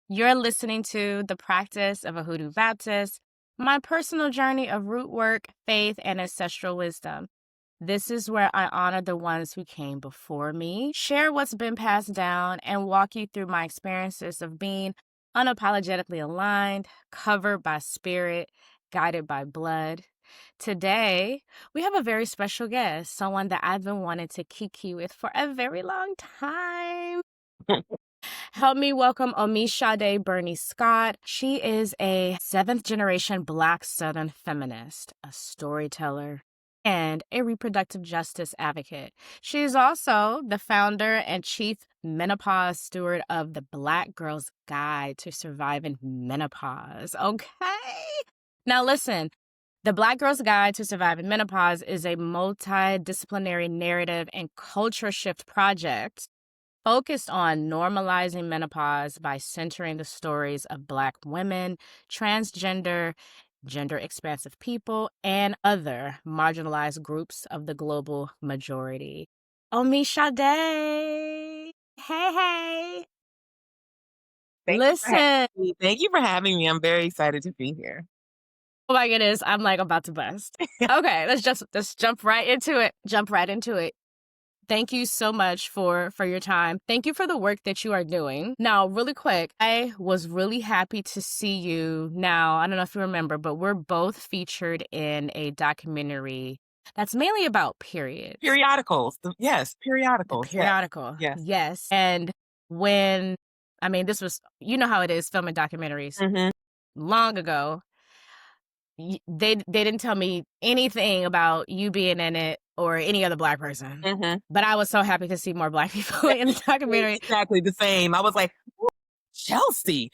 You're listening to The Practice of a Hoodoo Baptist, my personal journey of root work, faith, and ancestral wisdom. This is where I honor the ones who came before me, share what's been passed down, and walk you through my experiences of being unapologetically aligned, covered by spirit, guided by blood. Today, we have a very special guest, someone that I've been wanting to kiki with for a very long time. Help me welcome Omishade Bernie Scott. She is a seventh generation Black Southern feminist, a storyteller, and a reproductive justice advocate. She is also the founder and chief menopause steward of the Black Girl's Guide to Surviving Menopause. Okay. Now, listen. The Black Girl's Guide to Surviving Menopause is a multidisciplinary narrative and culture shift project focused on normalizing menopause by centering the stories of Black women, transgender, gender expansive people, and other marginalized groups of the global majority. Omisha Day. Hey, hey. Thank you for having Listen. me. Thank you for having me. I'm very excited to be here. Oh my goodness, I'm like about to bust. Okay, let's jump right into it. Jump right into it. Thank you so much for your time. Thank you for the work that you are doing. Now, really quick, I was really happy to see you. Now, I don't know if you remember, but we're both featured in a documentary that's mainly about periods. Periodicals. Yes, The periodicals. Yes. periodical. Yes. Yes. And when, I mean, this was, you know how it is filming documentaries Mm-hmm. long ago. They didn't tell me anything about you being in it or any other Black person. Mm-hmm. But I was so happy to see more Black people in the documentary. Exactly the same. I was like, Chelsea.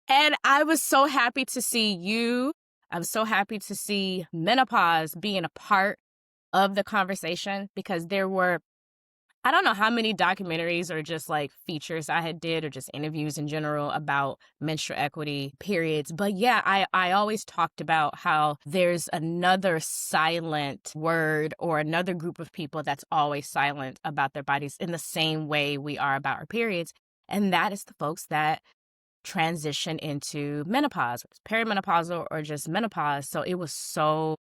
And I was so happy to see you. I'm so happy to see menopause being a part of the conversation because there were, I don't know how many documentaries or just like features I had did or just interviews in general about menstrual equity periods. But yeah, I always talked about how there's another silent word or another group of people that's always silent about their bodies in the same way we are about our periods. And that is the folks that transition into menopause, perimenopausal or just menopause. So it was so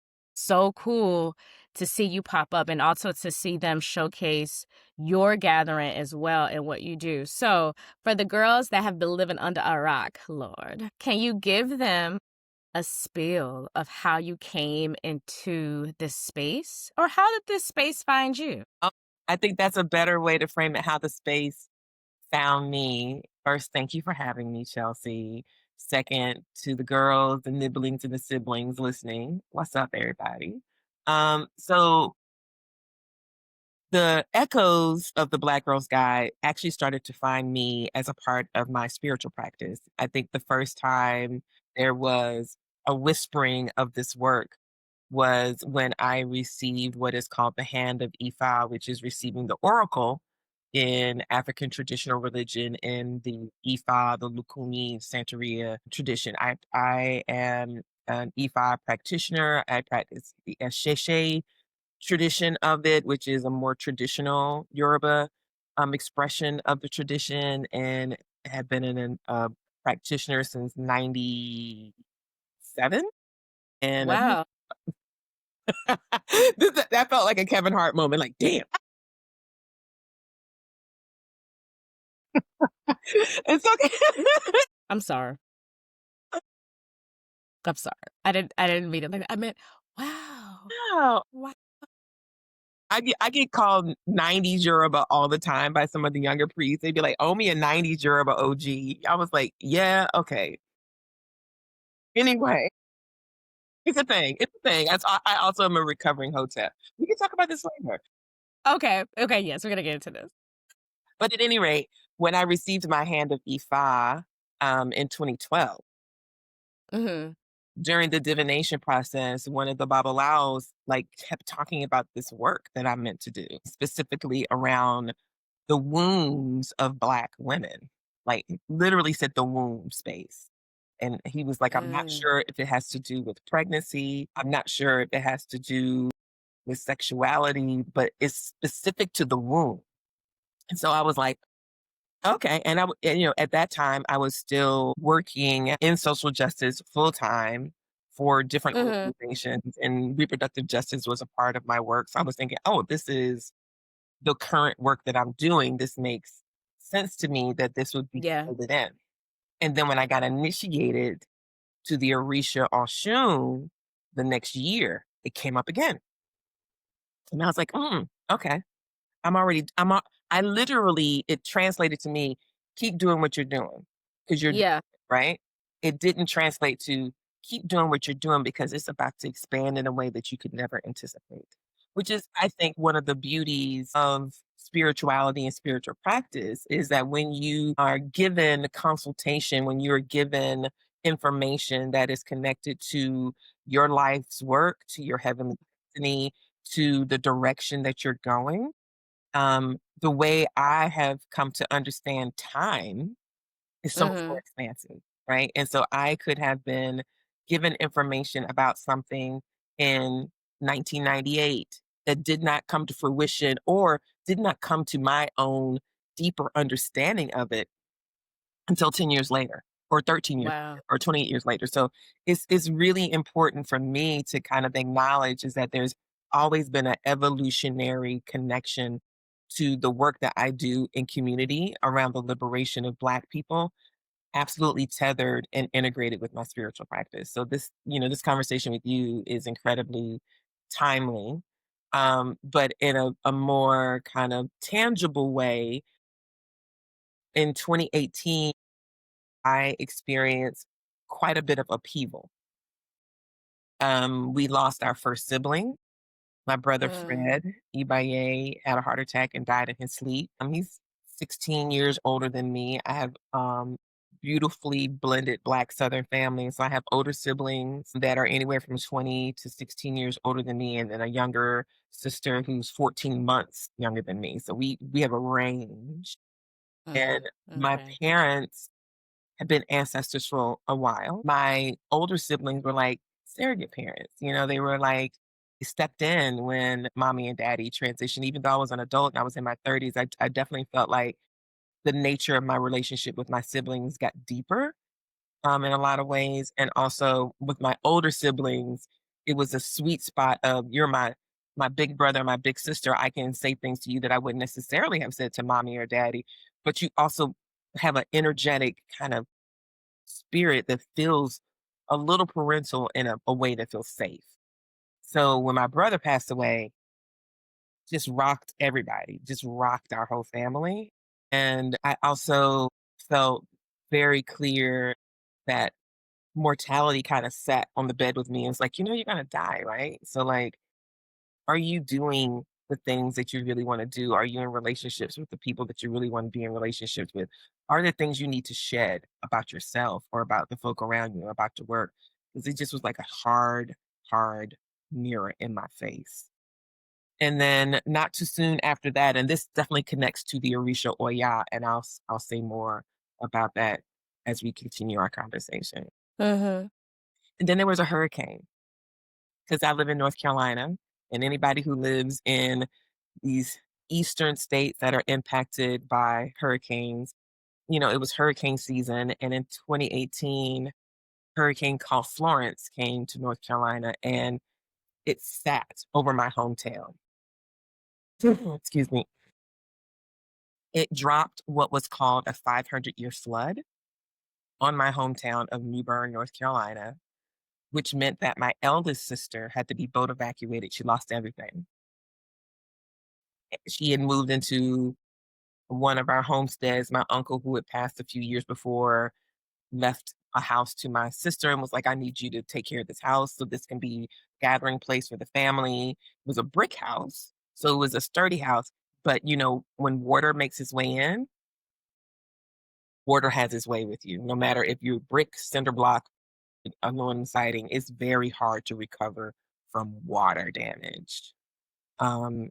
cool to see you pop up and also to see them showcase your gathering as well and what you do. So for the girls that have been living under a rock, Lord, can you give them a spiel of how you came into this space or how did this space find you? Oh, I think that's a better way to frame it, how the space found me. First, thank you for having me, Chelsea. Second, to the girls, the nibblings, and the siblings listening. What's up, everybody? So the echoes of the Black Girl's Guide actually started to find me as a part of my spiritual practice. I think the first time there was a whispering of this work was when I received what is called the Hand of Ifa, which is receiving the oracle in African traditional religion in the Ifa, the Lukumi, Santeria tradition. I am an Ifa practitioner. I practice the Asheshe tradition of it, which is a more traditional Yoruba expression of the tradition, and have been a practitioner since '97. And Wow. that felt like a Kevin Hart moment. Like, damn, it's okay. I'm sorry. I'm sorry. I didn't mean it like that. I meant, wow. Wow. Wow. I get called '90s Yoruba all the time by some of the younger priests. They'd be like, "Oh, me a '90s Yoruba OG." I was like, "Yeah, okay." Anyway, it's a thing. It's a thing. I also am a recovering hotel. We can talk about this later. Okay. Okay. Yes, we're gonna get into this. But at any rate, when I received my hand of Ifa in 2012, Hmm. during the divination process, one of the Babalaos like kept talking about this work that I'm meant to do, specifically around the wombs of Black women. Like literally said the womb space. And he was like, I'm not Mm. sure if it has to do with pregnancy. I'm not sure if it has to do with sexuality, but it's specific to the womb. And so I was like, Okay, and at that time, I was still working in social justice full time for different Mhm. organizations, and reproductive justice was a part of my work. So I was thinking, "Oh, this is the current work that I'm doing. This makes sense to me that this would be Yeah. folded in." And then when I got initiated to the Orisha Oshun the next year, it came up again, and I was like, okay." I'm already I'm a I literally it translated to me, "Keep doing what you're doing, because 'cause you're doing Yeah. it," right? It didn't translate to, "Keep doing what you're doing because it's about to expand in a way that you could never anticipate," which is, I think, one of the beauties of spirituality and spiritual practice is that when you are given consultation, when you're given information that is connected to your life's work, to your heavenly destiny, to the direction that you're going, the way I have come to understand time is so much more Mhm. expansive, right? And so I could have been given information about something in 1998 that did not come to fruition or did not come to my own deeper understanding of it until 10 years later or 13 years Wow. later or 28 years later. So it's really important for me to kind of acknowledge is that there's always been an evolutionary connection to the work that I do in community around the liberation of Black people, absolutely tethered and integrated with my spiritual practice. So this conversation with you is incredibly timely. But in a more kind of tangible way, in 2018, I experienced quite a bit of upheaval. We lost our first sibling. My brother Mm. Fred Ibaye had a heart attack and died in his sleep. He's 16 years older than me. I have beautifully blended Black Southern family. So I have older siblings that are anywhere from 20 to 16 years older than me, and then a younger sister who's 14 months younger than me. So we have a range. And Mm. my Okay. parents have been ancestors for a while. My older siblings were like surrogate parents. They were like stepped in when mommy and daddy transitioned. Even though I was an adult and I was in my 30s, I definitely felt like the nature of my relationship with my siblings got deeper in a lot of ways. And also with my older siblings, it was a sweet spot of you're my big brother, my big sister. I can say things to you that I wouldn't necessarily have said to mommy or daddy, but you also have an energetic kind of spirit that feels a little parental in a way that feels safe. So when my brother passed away, just rocked everybody, just rocked our whole family. And I also felt very clear that mortality kind of sat on the bed with me and was like, you're going to die, right? So, like, are you doing the things that you really want to do? Are you in relationships with the people that you really want to be in relationships with? Are there things you need to shed about yourself or about the folk around you or about your work? Because it just was like a hard, hard mirror in my face. And then not too soon after that, and this definitely connects to the Orisha Oya, and I'll say more about that as we continue our conversation. Mhm. And then there was a hurricane because I live in North Carolina, and anybody who lives in these eastern states that are impacted by hurricanes, it was hurricane season. And in 2018, hurricane called Florence came to North Carolina and it sat over my hometown. Excuse me. It dropped what was called a 500-year flood on my hometown of New Bern, North Carolina, which meant that my eldest sister had to be boat evacuated. She lost everything. She had moved into one of our homesteads. My uncle, who had passed a few years before, left a house to my sister and was like, I need you to take care of this house so this can be gathering place for the family. It was a brick house. So it was a sturdy house. But when water makes its way in, water has its way with you. No matter if you're brick, cinder block, aluminum siding, it's very hard to recover from water damage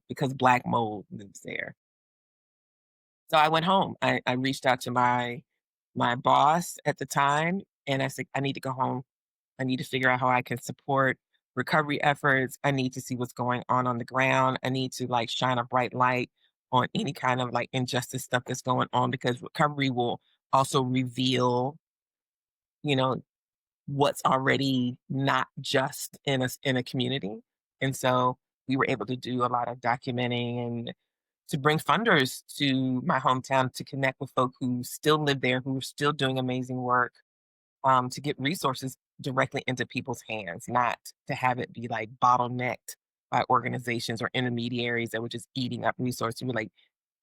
because black mold lives there. So I went home. I reached out to my boss at the time and I said, I need to go home. I need to figure out how I can support recovery efforts. I need to see what's going on the ground. I need to like shine a bright light on any kind of like injustice stuff that's going on because recovery will also reveal, you know, what's already not just in a community. And so we were able to do a lot of documenting and to bring funders to my hometown to connect with folk who still live there, who are still doing amazing work, to get resources directly into people's hands, not to have it be like bottlenecked by organizations or intermediaries that were just eating up resources. We're like,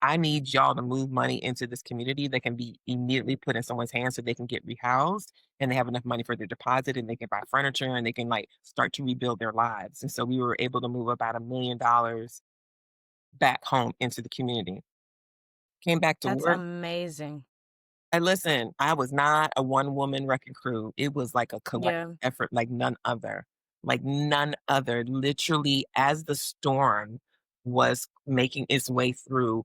I need y'all to move money into this community that can be immediately put in someone's hands so they can get rehoused and they have enough money for their deposit and they can buy furniture and they can like start to rebuild their lives. And so we were able to move about $1 million back home into the community. Came back to That's work. amazing. And listen, I was not a one woman wrecking crew. It was like a collective Yeah. effort like none other. Like none other. Literally, as the storm was making its way through,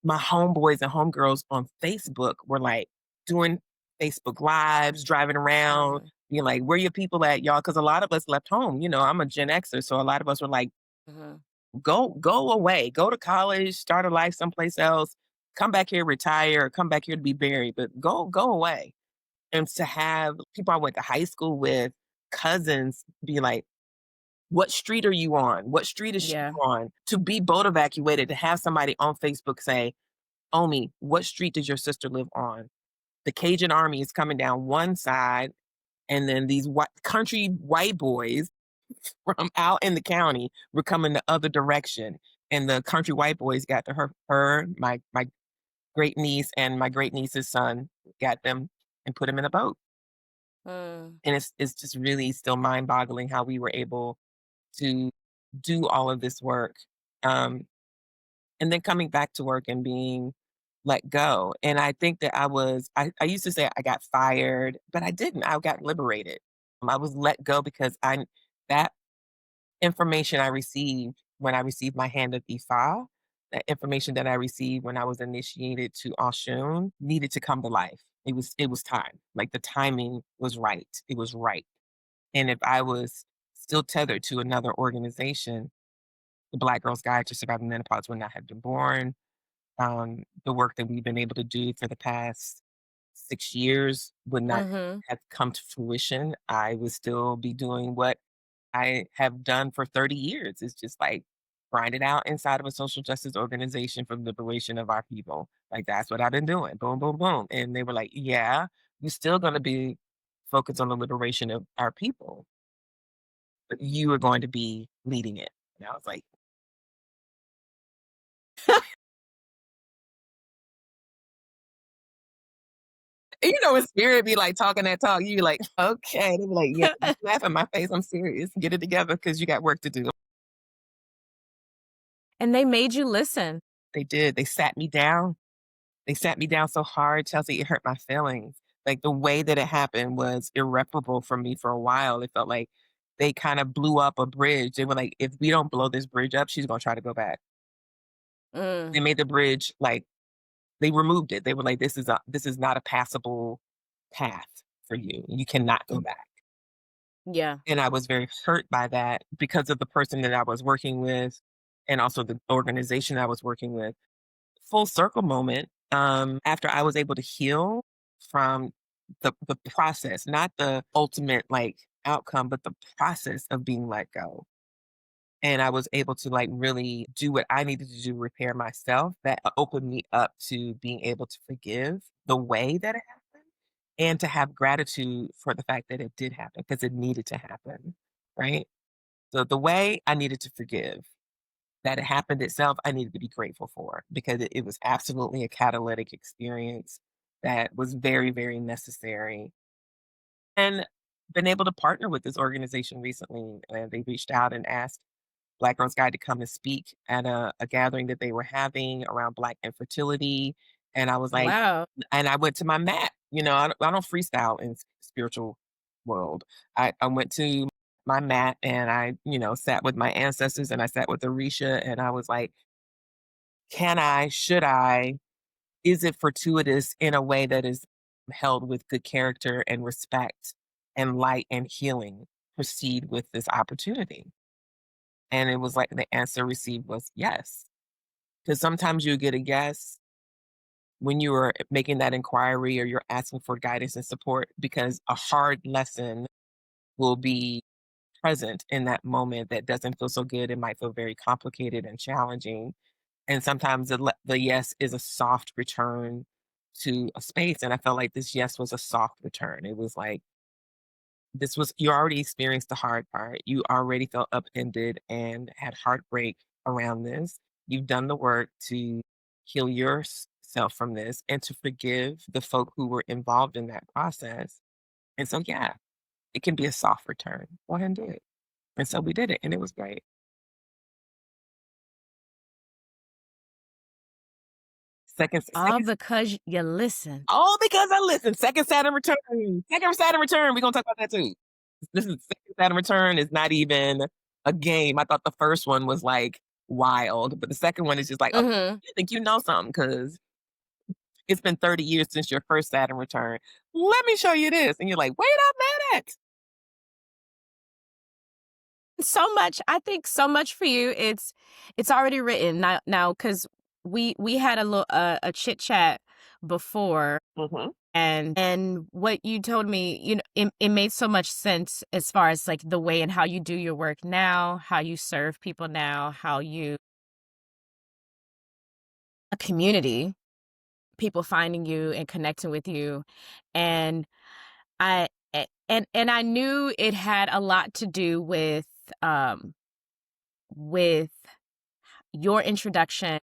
my homeboys and homegirls on Facebook were like doing Facebook lives, driving around, Mhm, being like, where your people at, y'all? Because a lot of us left home. I'm a Gen Xer. So a lot of us were like, mhm. go away, go to college, start a life someplace else, come back here, retire, or come back here to be buried, but go away. And to have people I went to high school with, cousins, be like, "What street are you on? What street is she Yeah. on?" To be boat evacuated, to have somebody on Facebook say, "Omi, what street does your sister live on? The Cajun army is coming down one side, and then these country white boys from out in the county were coming the other direction. And the country white boys got to my great niece, and my great niece's son got them and put them in a boat. Mm, And it's just really still mind boggling how we were able to do all of this work. Um, and then coming back to work and being let go. And I think that I used to say I got fired, but I didn't. I got liberated. I was let go because that information I received when I received my hand of Ifa, the information that I received when I was initiated to Oshun needed to come to life. It was time. Like the timing was right. It was right. And if I was still tethered to another organization, the Black Girls Guide to Surviving Menopause would not have been born. The work that we've been able to do for the past 6 years would not mhm. have come to fruition. I would still be doing what I have done for 30 years. It's just like grind it out inside of a social justice organization for the liberation of our people. Like that's what I've been doing. Boom, boom, boom. And they were like, yeah, you're still going to be focused on the liberation of our people, but you are going to be leading it. And I was like, in spirit be like talking that talk. You like, okay. They be like, yeah, laugh in my face. I'm serious. Get it together because you got work to do. And they made you listen. They did. They sat me down. They sat me down so hard, Chelsea, it hurt my feelings. Like, the way that it happened was irreparable for me for a while. It felt like they kinda blew up a bridge. They were like, "If we don't blow this bridge up, she's gonna try to go back." They Mm, made the bridge like they removed it. They were like, this is not a passable path for you. You cannot go back." yeah. And I was very hurt by that because of the person that I was working with and also the organization I was working with. Full circle moment, after I was able to heal from the process, not the ultimate, like, outcome, but the process of being let go, and I was able to, like, really do what I needed to do to repair myself, that opened me up to being able to forgive the way that it happened and to have gratitude for the fact that it did happen because it needed to happen, right? So the way I needed to forgive that it happened itself, I needed to be grateful for because it was absolutely a catalytic experience that was very, very necessary. And been able to partner with this organization recently. They reached out and asked Black Girls Guide to come and speak at a gathering that they were having around Black infertility. And I was like, Wow. and I went to my mat. I don't freestyle in spiritual world. I went to my mat and I, sat with my ancestors and I sat with Orisha and I was like, can I, should I, is it fortuitous in a way that is held with good character and respect and light and healing proceed with this opportunity? And it was like the answer received was yes. Because sometimes you get a yes when you are making that inquiry or you're asking for guidance and support because a hard lesson will be present in that moment that doesn't feel so good. It might feel very complicated and challenging. And sometimes the yes is a soft return to a space. And I felt like this yes was a soft return. It was like, this was, you already experienced the hard part. You already felt upended and had heartbreak around this. You've done the work to heal yourself from this and to forgive the folk who were involved in that process. And so, yeah, it can be a soft return. Go ahead and do it. And so we did it, and it was great. All Second because you listen. all because I listened. Second Saturn return. Second Saturn return. We're gonna talk about that too. This is second Saturn return is not even a game. I thought the first one was like wild, but the second one is just like, oh, Mhm. you think you know something because it's been 30 years since your first Saturn return. Let me show you this. And you're like, wait a minute. So much, I think so much for you, it's already written now because we had a little a chit chat before, Hmm. and what you told me, it made so much sense as far as like the way and how you do your work now, how you serve people now, how you a community, people finding you and connecting with you. And and I knew it had a lot to do um with your introduction,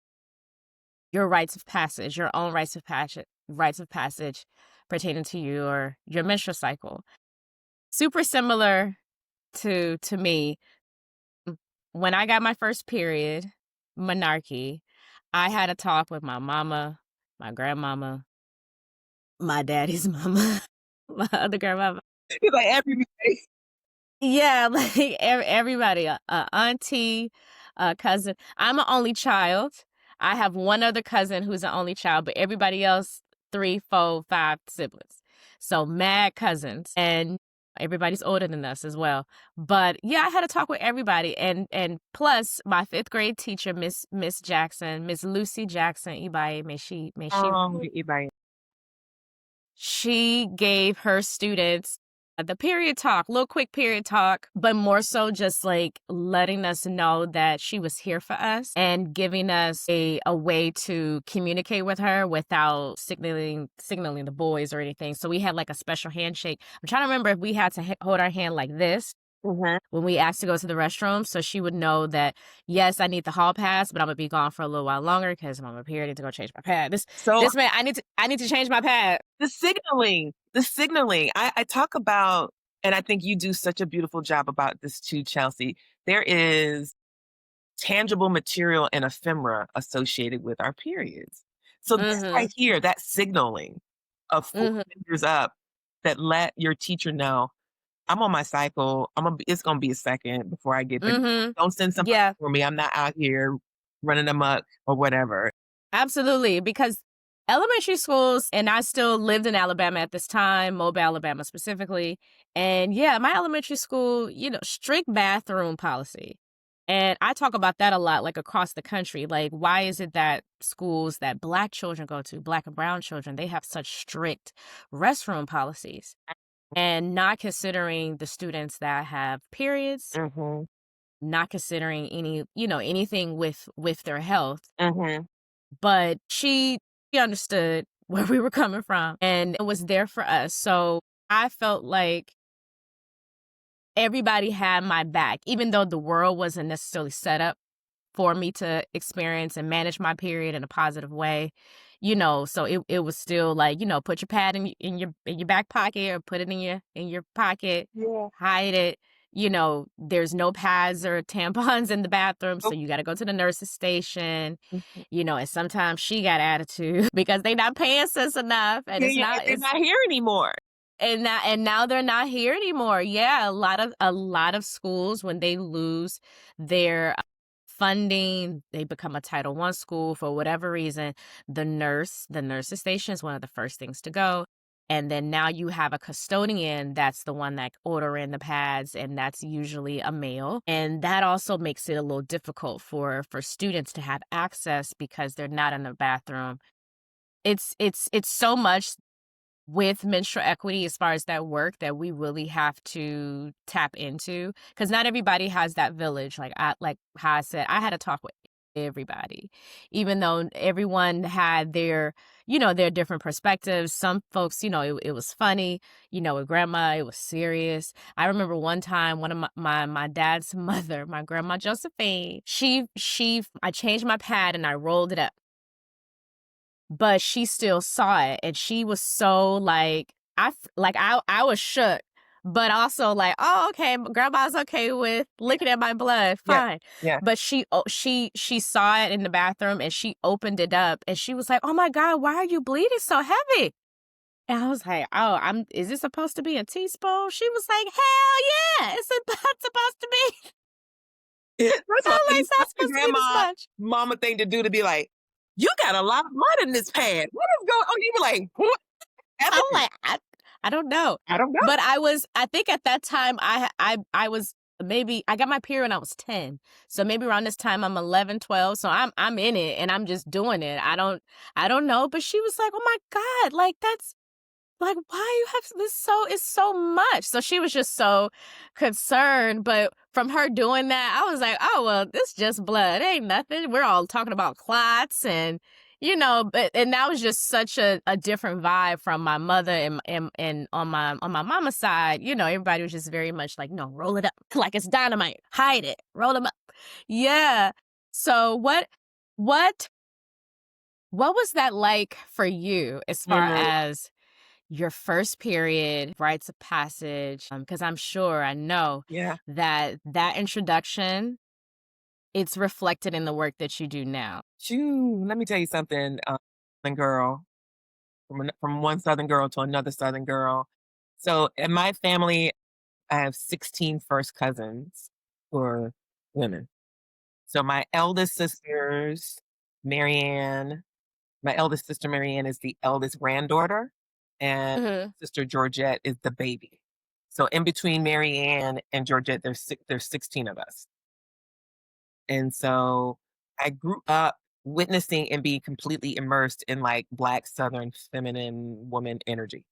your rites of passage, your own rites of passage pertaining to your menstrual cycle. Super similar to me. When I got my first period, menarche, I had a talk with my mama, my grandmama, my daddy's mama, my other grandmama. He's like, everybody. Yeah, like everybody, auntie, cousin. I'm an only child. I have one other cousin who's an only child, but everybody else, 3, 4, 5 siblings. So mad cousins, and everybody's older than us as well. But yeah, I had to talk with everybody, and plus my 5th grade teacher, Miss Jackson, Miss Lucy Jackson Ibaye, may she Oh, everybody. she gave her students the period talk, little quick period talk, but more so just like letting us know that she was here for us and giving us a way to communicate with her without signaling the boys or anything. So we had like a special handshake. I'm trying to remember if we had to hold our hand like this Hmm. when we asked to go to the restroom, so she would know that yes, I need the hall pass, but I'm gonna be gone for a little while longer because I'm on my period. I need to go change my pad. So This man, I need to change my pad. the signaling. I talk about, and I think you do such a beautiful job about this too, Chelsea. There is tangible material and ephemera associated with our periods. So that Mhm. right here, that signaling of four Mhm. fingers up that let your teacher know I'm on my cycle. It's gonna be a second before I get there. Mhm. Don't send somebody Yeah, for me. I'm not out here running amok or whatever. absolutely. Because elementary schools, and I still lived in Alabama at this time, Mobile, Alabama specifically. And yeah, my elementary school, strict bathroom policy. And I talk about that a lot, like across the country. Like, why is it that schools that Black children go to, Black and brown children, they have such strict restroom policies and not considering the students that have periods, Mhm. not considering anything with their health. Mhm. But she understood where we were coming from and it was there for us. So I felt like everybody had my back, even though the world wasn't necessarily set up for me to experience and manage my period in a positive way. So it was still like, put your pad in your back pocket or put it in your pocket, Yeah. hide it. There's no pads or tampons in the bathroom, so Oh, you got to go to the nurse's station. mhm. And sometimes she got attitude because they not paying us enough, and Yeah, it's yeah, and not they're it's not here anymore. and now they're not here anymore. Yeah, a lot of schools, when they lose their funding, they become a Title I school for whatever reason. The nurse's station is one of the first things to go. And then now you have a custodian that's the one that ordering the pads, and that's usually a male. And that also makes it a little difficult for students to have access because they're not in the bathroom. It's so much with menstrual equity as far as that work that we really have to tap into, because not everybody has that village. Like how I said, I had to talk with everybody, even though everyone had their different perspectives. Some folks, it was funny, with grandma, it was serious. I remember one time, one of my dad's mother, my grandma Josephine, I changed my pad and I rolled it up, but she still saw it, and she was so, like, I was shook, but also like, "Oh, okay, grandma's okay with looking at my blood, Yeah. fine." Yeah. But she saw it in the bathroom, and she opened it up, and she was like, "Oh my god, why are you bleeding so heavy?" And I was like, "Oh, is this supposed to be a teaspoon?" She was like, "Hell yeah, it's about supposed to be." First of all, I'm like, it's "It's not not the supposed to be this grandma, much." mama thing to do to be like, "You got a lot of blood in this pad. What is going on?" You be like, "What I'm happened?" like, I don't know. I don't know. But I think at that time I was maybe I got my period when I was 10. So maybe around this time I'm 11, 12. So I'm in it and I'm just doing it. I don't know, but she was like, "Oh my god, like that's like, why you have this so it's so much." So she was just so concerned, but from her doing that, I was like, "Oh, well, this just blood. Ain't nothing." We're all talking about clots and but and that was just such a different vibe from my mother and on my mama's side, everybody was just very much like, "No, roll it up like it's dynamite. Hide it. Roll them up." Yeah. So what what was that like for you as far Mhm. as your first period, rites of passage, because I'm sure, I know Yeah. that introduction, it's reflected in the work that you do now. Shoo, let me tell you something, Southern girl, from one Southern girl to another Southern girl. So in my family, I have 16 first cousins who are women. So Marianne, my eldest sister Marianne is the eldest granddaughter, and Mhm. sister Georgette is the baby. So in between Marianne and Georgette, there's 16 of us. And so I grew up witnessing and being completely immersed in like Black Southern feminine woman energy.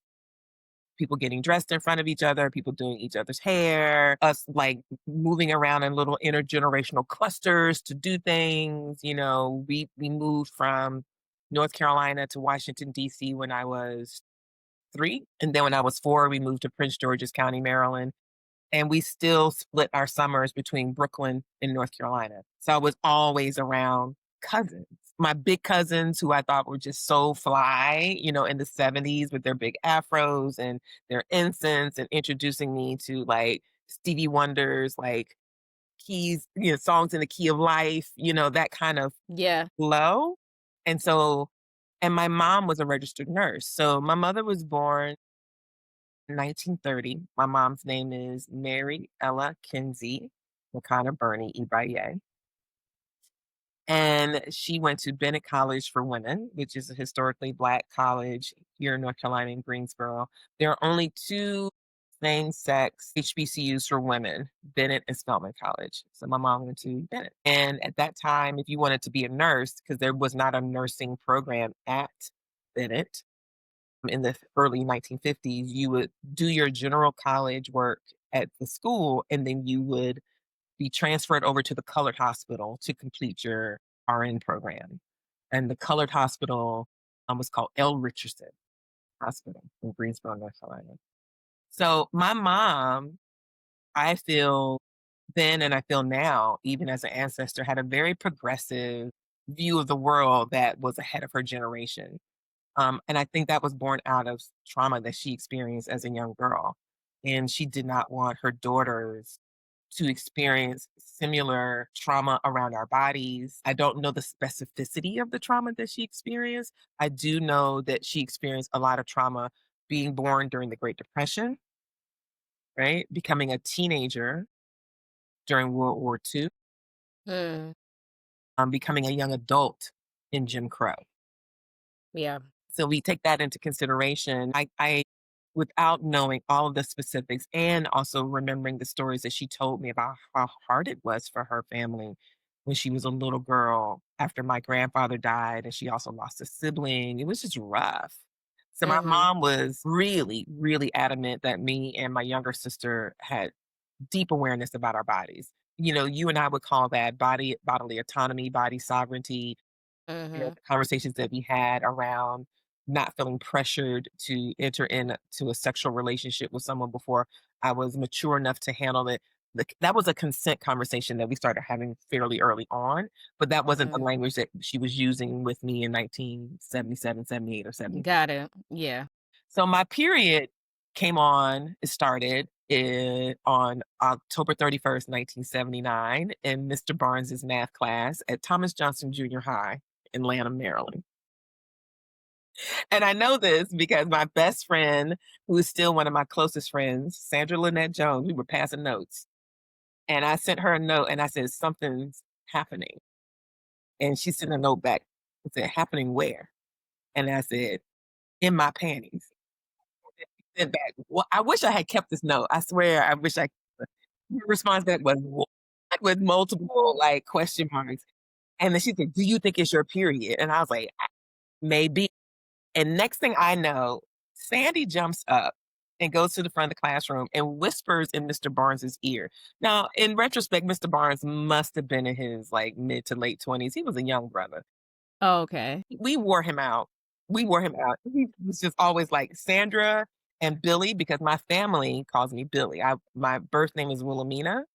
People getting dressed in front of each other, people doing each other's hair, us like moving around in little intergenerational clusters to do things. We moved from North Carolina to Washington, D.C. when I was 3. And then when I was 4, we moved to Prince George's County, Maryland, and we still split our summers between Brooklyn and North Carolina. So I was always around cousins. My big cousins, who I thought were just so fly, in the 70s with their big afros and their incense, and introducing me to like Stevie Wonder's like keys, songs in the key of life, that kind of Yeah. flow. And so, and my mom was a registered nurse. So my mother was born 1930. My mom's name is Mary Ella Kinsey McConnor Burney Ibaye. And she went to Bennett College for Women, which is a historically Black college here in North Carolina in Greensboro. There are only two same sex HBCUs for women, Bennett and Spelman College. So my mom went to Bennett. And at that time, if you wanted to be a nurse, because there was not a nursing program at Bennett, in the early 1950s, you would do your general college work at the school, and then you would be transferred over to the colored hospital to complete your RN program. And the colored hospital was called L. Richardson Hospital in Greensboro, North Carolina. So my mom, I feel then and I feel now, even as an ancestor, had a very progressive view of the world that was ahead of her generation. And I think that was born out of trauma that she experienced as a young girl. And she did not want her daughters to experience similar trauma around our bodies. I don't know the specificity of the trauma that she experienced. I do know that she experienced a lot of trauma being born during the Great Depression, right? Becoming a teenager during World War II, Mm. becoming a young adult in Jim Crow. Yeah. So we take that into consideration. I without knowing all of the specifics and also remembering the stories that she told me about how hard it was for her family when she was a little girl after my grandfather died and she also lost a sibling. It was just rough. So my Mhm. mom was really, really adamant that me and my younger sister had deep awareness about our bodies. You and I would call that bodily autonomy, body sovereignty, Mhm. the conversations that we had around not feeling pressured to enter into a sexual relationship with someone before I was mature enough to handle it. That was a consent conversation that we started having fairly early on, but that wasn't the Mm. language that she was using with me in 1977, 78, or 70. Got it. Yeah. So my period it started on October 31st, 1979, in Mr. Barnes's math class at Thomas Johnson Junior High in Lanham, Maryland. And I know this because my best friend, who is still one of my closest friends, Sandra Lynette Jones, we were passing notes. And I sent her a note and I said, "Something's happening." And she sent a note back and said, "Happening where?" And I said, "In my panties." Sent back, "Well, I wish I had kept this note. I swear, I wish I." Her response back was, "What?" With multiple like question marks. And then she said, "Do you think it's your period?" And I was like, Maybe." And next thing I know, Sandy jumps up and goes to the front of the classroom and whispers in Mr. Barnes's ear. Now, in retrospect, Mr. Barnes must have been in his like mid to late 20s. He was a young brother. Okay. We wore him out. We wore him out. He was just always like Sandra and Billy because my family calls me Billy. My birth name is Wilhelmina.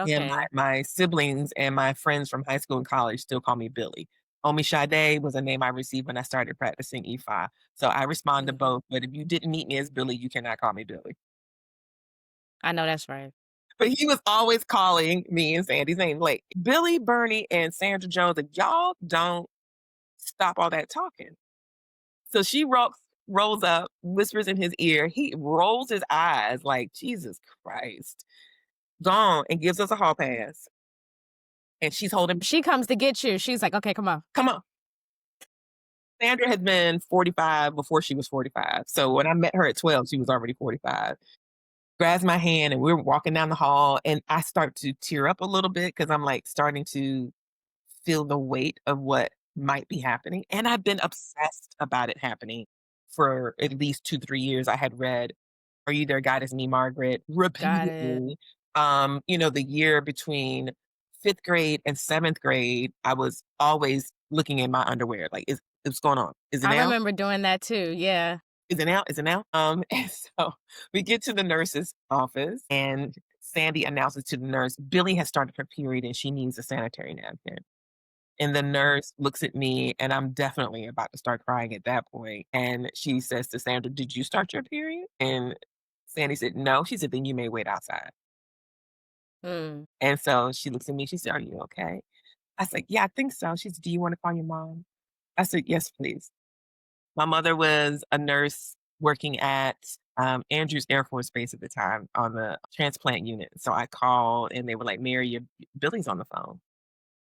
And Okay. my siblings and my friends from high school and college still call me Billy. Omi Sade was a name I received when I started practicing EFI. So I respond to Mhm. both, but if you didn't meet me as Billy, you cannot call me Billy. I know that's right. But he was always calling me and Sandy's name, like Billy, Bernie, and Sandra Jones. Like, y'all don't stop all that talking. So rolls up, whispers in his ear. He rolls his eyes like, Jesus Christ, gone, and gives us a hall pass. And she's holding, She comes to get you. She's like, "Okay, come on." come on. Sandra had been 45 before she was 45. So when I met her at 12, she was already 45. Grabs my hand and we're walking down the hall and I start to tear up a little bit because I'm like starting to feel the weight of what might be happening. And I've been obsessed about it happening for at least 2, 3 years. I had read Are You There, God Is Me, Margaret Got it. repeatedly. The year between fifth grade and seventh grade, I was always looking in my underwear, like, what's going on? Is it I now? remember doing that too. Yeah. Is it now? Is it now? And so we get to the nurse's office and Sandy announces to the nurse, Billy has started her period and she needs a sanitary napkin. And the nurse looks at me and I'm definitely about to start crying at that point. And she says to Sandra, "Did you start your period?" And Sandy said, "No." She said, "Then you may wait outside." Mm. And so she looks at me. She said, "Are you okay?" I said, "Yeah, I think so." She said, "Do you want to call your mom?" I said, "Yes, please." My mother was a nurse working at Andrews Air Force Base at the time on the transplant unit. So I called and they were like, "Mary, Billy's on the phone."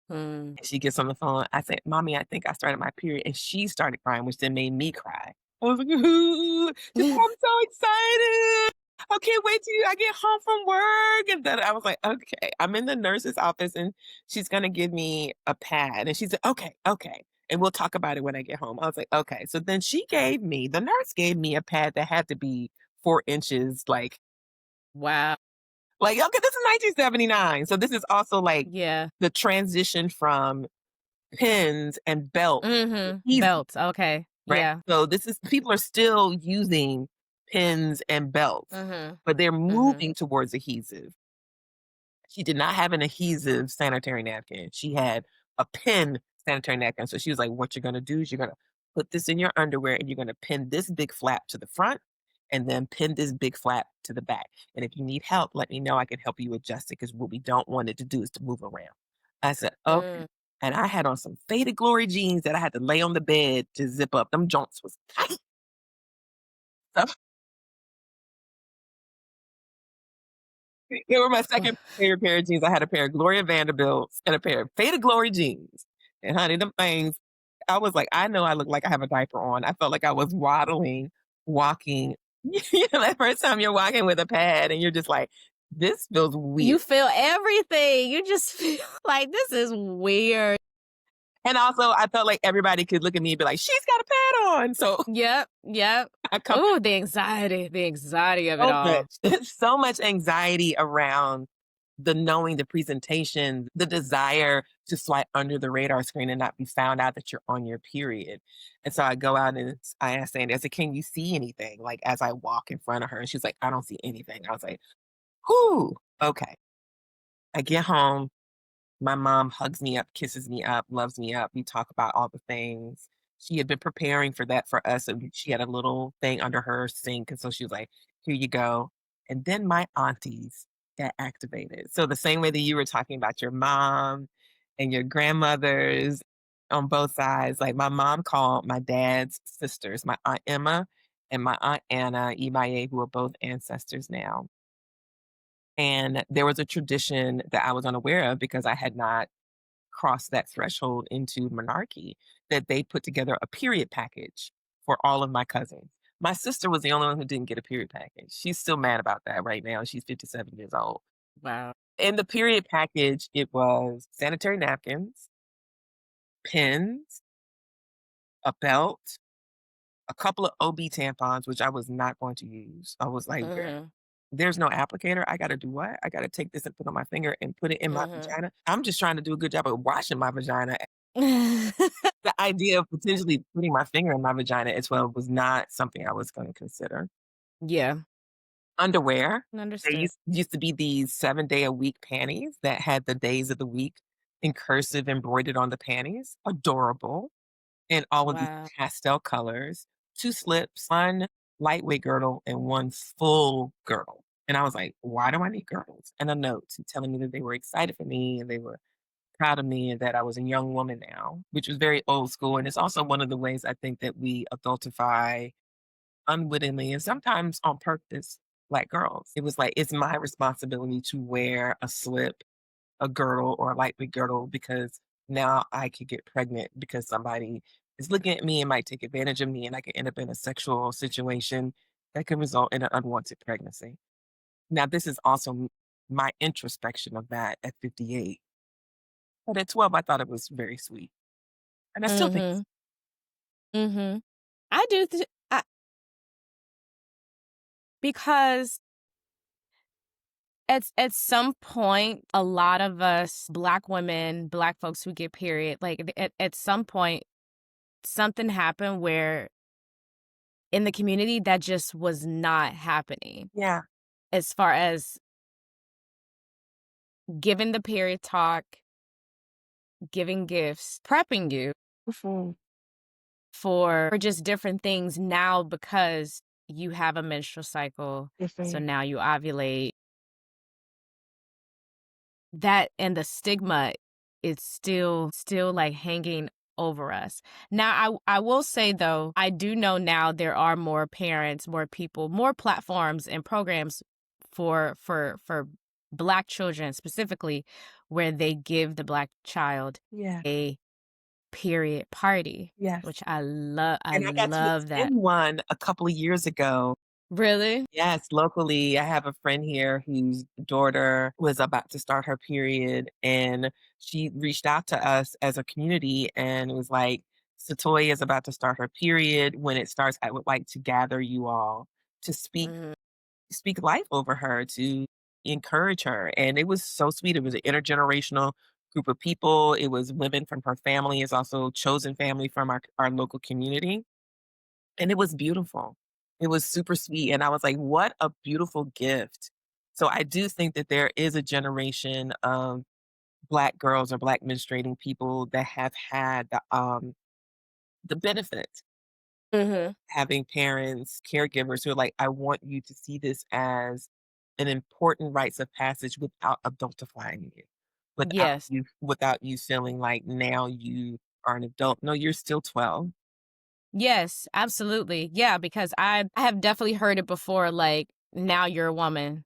Mm. And she gets on the phone. I said, "Mommy, I think I started my period." And she started crying, which then made me cry. I was like, "Ooh." She's like, "I'm so excited. I can't wait till I get home from work." And then I was like, "Okay." I'm in the nurse's office and she's going to give me a pad. And she said, "Okay, okay. And we'll talk about it when I get home." I was like, "Okay." So then the nurse gave me a pad that had to be 4 inches, Wow. okay, this is 1979. So this is also like Yeah. the transition from pins and belts, Mhm. easy, Belts. Okay. right? Yeah. So this is people are still using pins and belts, Mhm. but they're Mhm. moving towards adhesive. She did not have an adhesive sanitary napkin. She had a pin sanitary napkin. So she was like, "What you're gonna do is you're gonna put this in your underwear and you're gonna pin this big flap to the front and then pin this big flap to the back. And if you need help, let me know. I can help you adjust it because what we don't want it to do is to move around." I said, "Okay." Mm. And I had on some faded glory jeans that I had to lay on the bed to zip up. Them joints was tight. They were my second favorite pair of jeans. I had a pair of Gloria Vanderbilts and a pair of faded glory jeans. And honey, them things. I was like, "I know I look like I have a diaper on." I felt like I was waddling, walking. You know, that first time you're walking with a pad and you're just like, "This feels You weird." feel everything. You just feel like this is weird. And also, I felt like everybody could look at me and be like, "She's got a pad on." So Yep, yep. I come Ooh, the anxiety of it so all. much, so much anxiety around the knowing the presentation, the desire to fly under the radar screen and not be found out that you're on your period. And so I go out and I asked Sandy, I said, "Can you see anything?" Like as I walk in front of her. And she's like, "I don't see anything." I was like, whew, okay. I get home. My mom hugs me up, kisses me up, loves me up. We talk about all the things. She had been preparing for that for us. And she had a little thing under her sink. And so she was like, "Here you go." And then my aunties got activated. So the same way that you were talking about your mom and your grandmothers on both sides, like my mom called my dad's sisters, my Aunt Emma and my Aunt Anna Imaye, who are both ancestors now. And there was a tradition that I was unaware of because I had not crossed that threshold into monarchy, that they put together a period package for all of my cousins. My sister was the only one who didn't get a period package. She's still mad about that right now. She's 57 years old. Wow. In the period package, it was sanitary napkins, pins, a belt, a couple of OB tampons, which I was not going to use. I was like, Mhm, there's no applicator. I gotta do what? I gotta take this and put on my finger and put it in my mhm. vagina. I'm just trying to do a good job of washing my vagina. The idea of potentially putting my finger in my vagina as well was not something I was gonna consider. Yeah, Underwear. There understood. used to be these 7-day-a-week panties that had the days of the week in cursive embroidered on the panties. Adorable. In all of these Wow. pastel colors, 2 slips, 1 lightweight girdle, and 1 full girdle. And I was like, "Why do I need girdles?" And a note telling me that they were excited for me and they were proud of me and that I was a young woman now, which was very old school. And it's also one of the ways I think that we adultify unwittingly and sometimes on purpose Black girls. It was like, it's my responsibility to wear a slip, a girdle, or a lightweight girdle because now I could get pregnant because somebody is looking at me and might take advantage of me and I could end up in a sexual situation that could result in an unwanted pregnancy. Now, this is also my introspection of that at 58. But at 12, I thought it was very sweet. And I still think it's Mhm, mhm. I do because at some point, a lot of us Black women, Black folks who get period, like, at some point, something happened where in the community that just was not happening yeah. as far as giving the period talk, giving gifts, prepping you Mhm. for just different things now because you have a menstrual cycle, so Mhm. now you ovulate. That and the stigma is still, like, hanging over us. Now, I will say, though, I do know now there are more parents, more people, more platforms and programs for Black children specifically, where they give the Black child Yeah. a period party, Yes. which I And I got to love that. attend one a couple of years ago. Really? Yes, locally, I have a friend here whose daughter was about to start her period, and she reached out to us as a community and was like, "Satoya is about to start her period. When it starts, I would like to gather you all to Mhm. speak life over her, to encourage her." And it was so sweet. It was an intergenerational group of people. It was women from her family. It's also chosen family from our local community. And it was beautiful. It was super sweet, and I was like, "What a beautiful gift." So I do think that there is a generation of Black girls or Black menstruating people that have had the benefit Mhm. having parents, caregivers who are like, "I want you to see this as an important rites of passage without adultifying you, Yes. without you feeling like now you are an adult. No, you're still 12." Yes, absolutely. Yeah, because I have definitely heard it before, like, "Now you're a woman.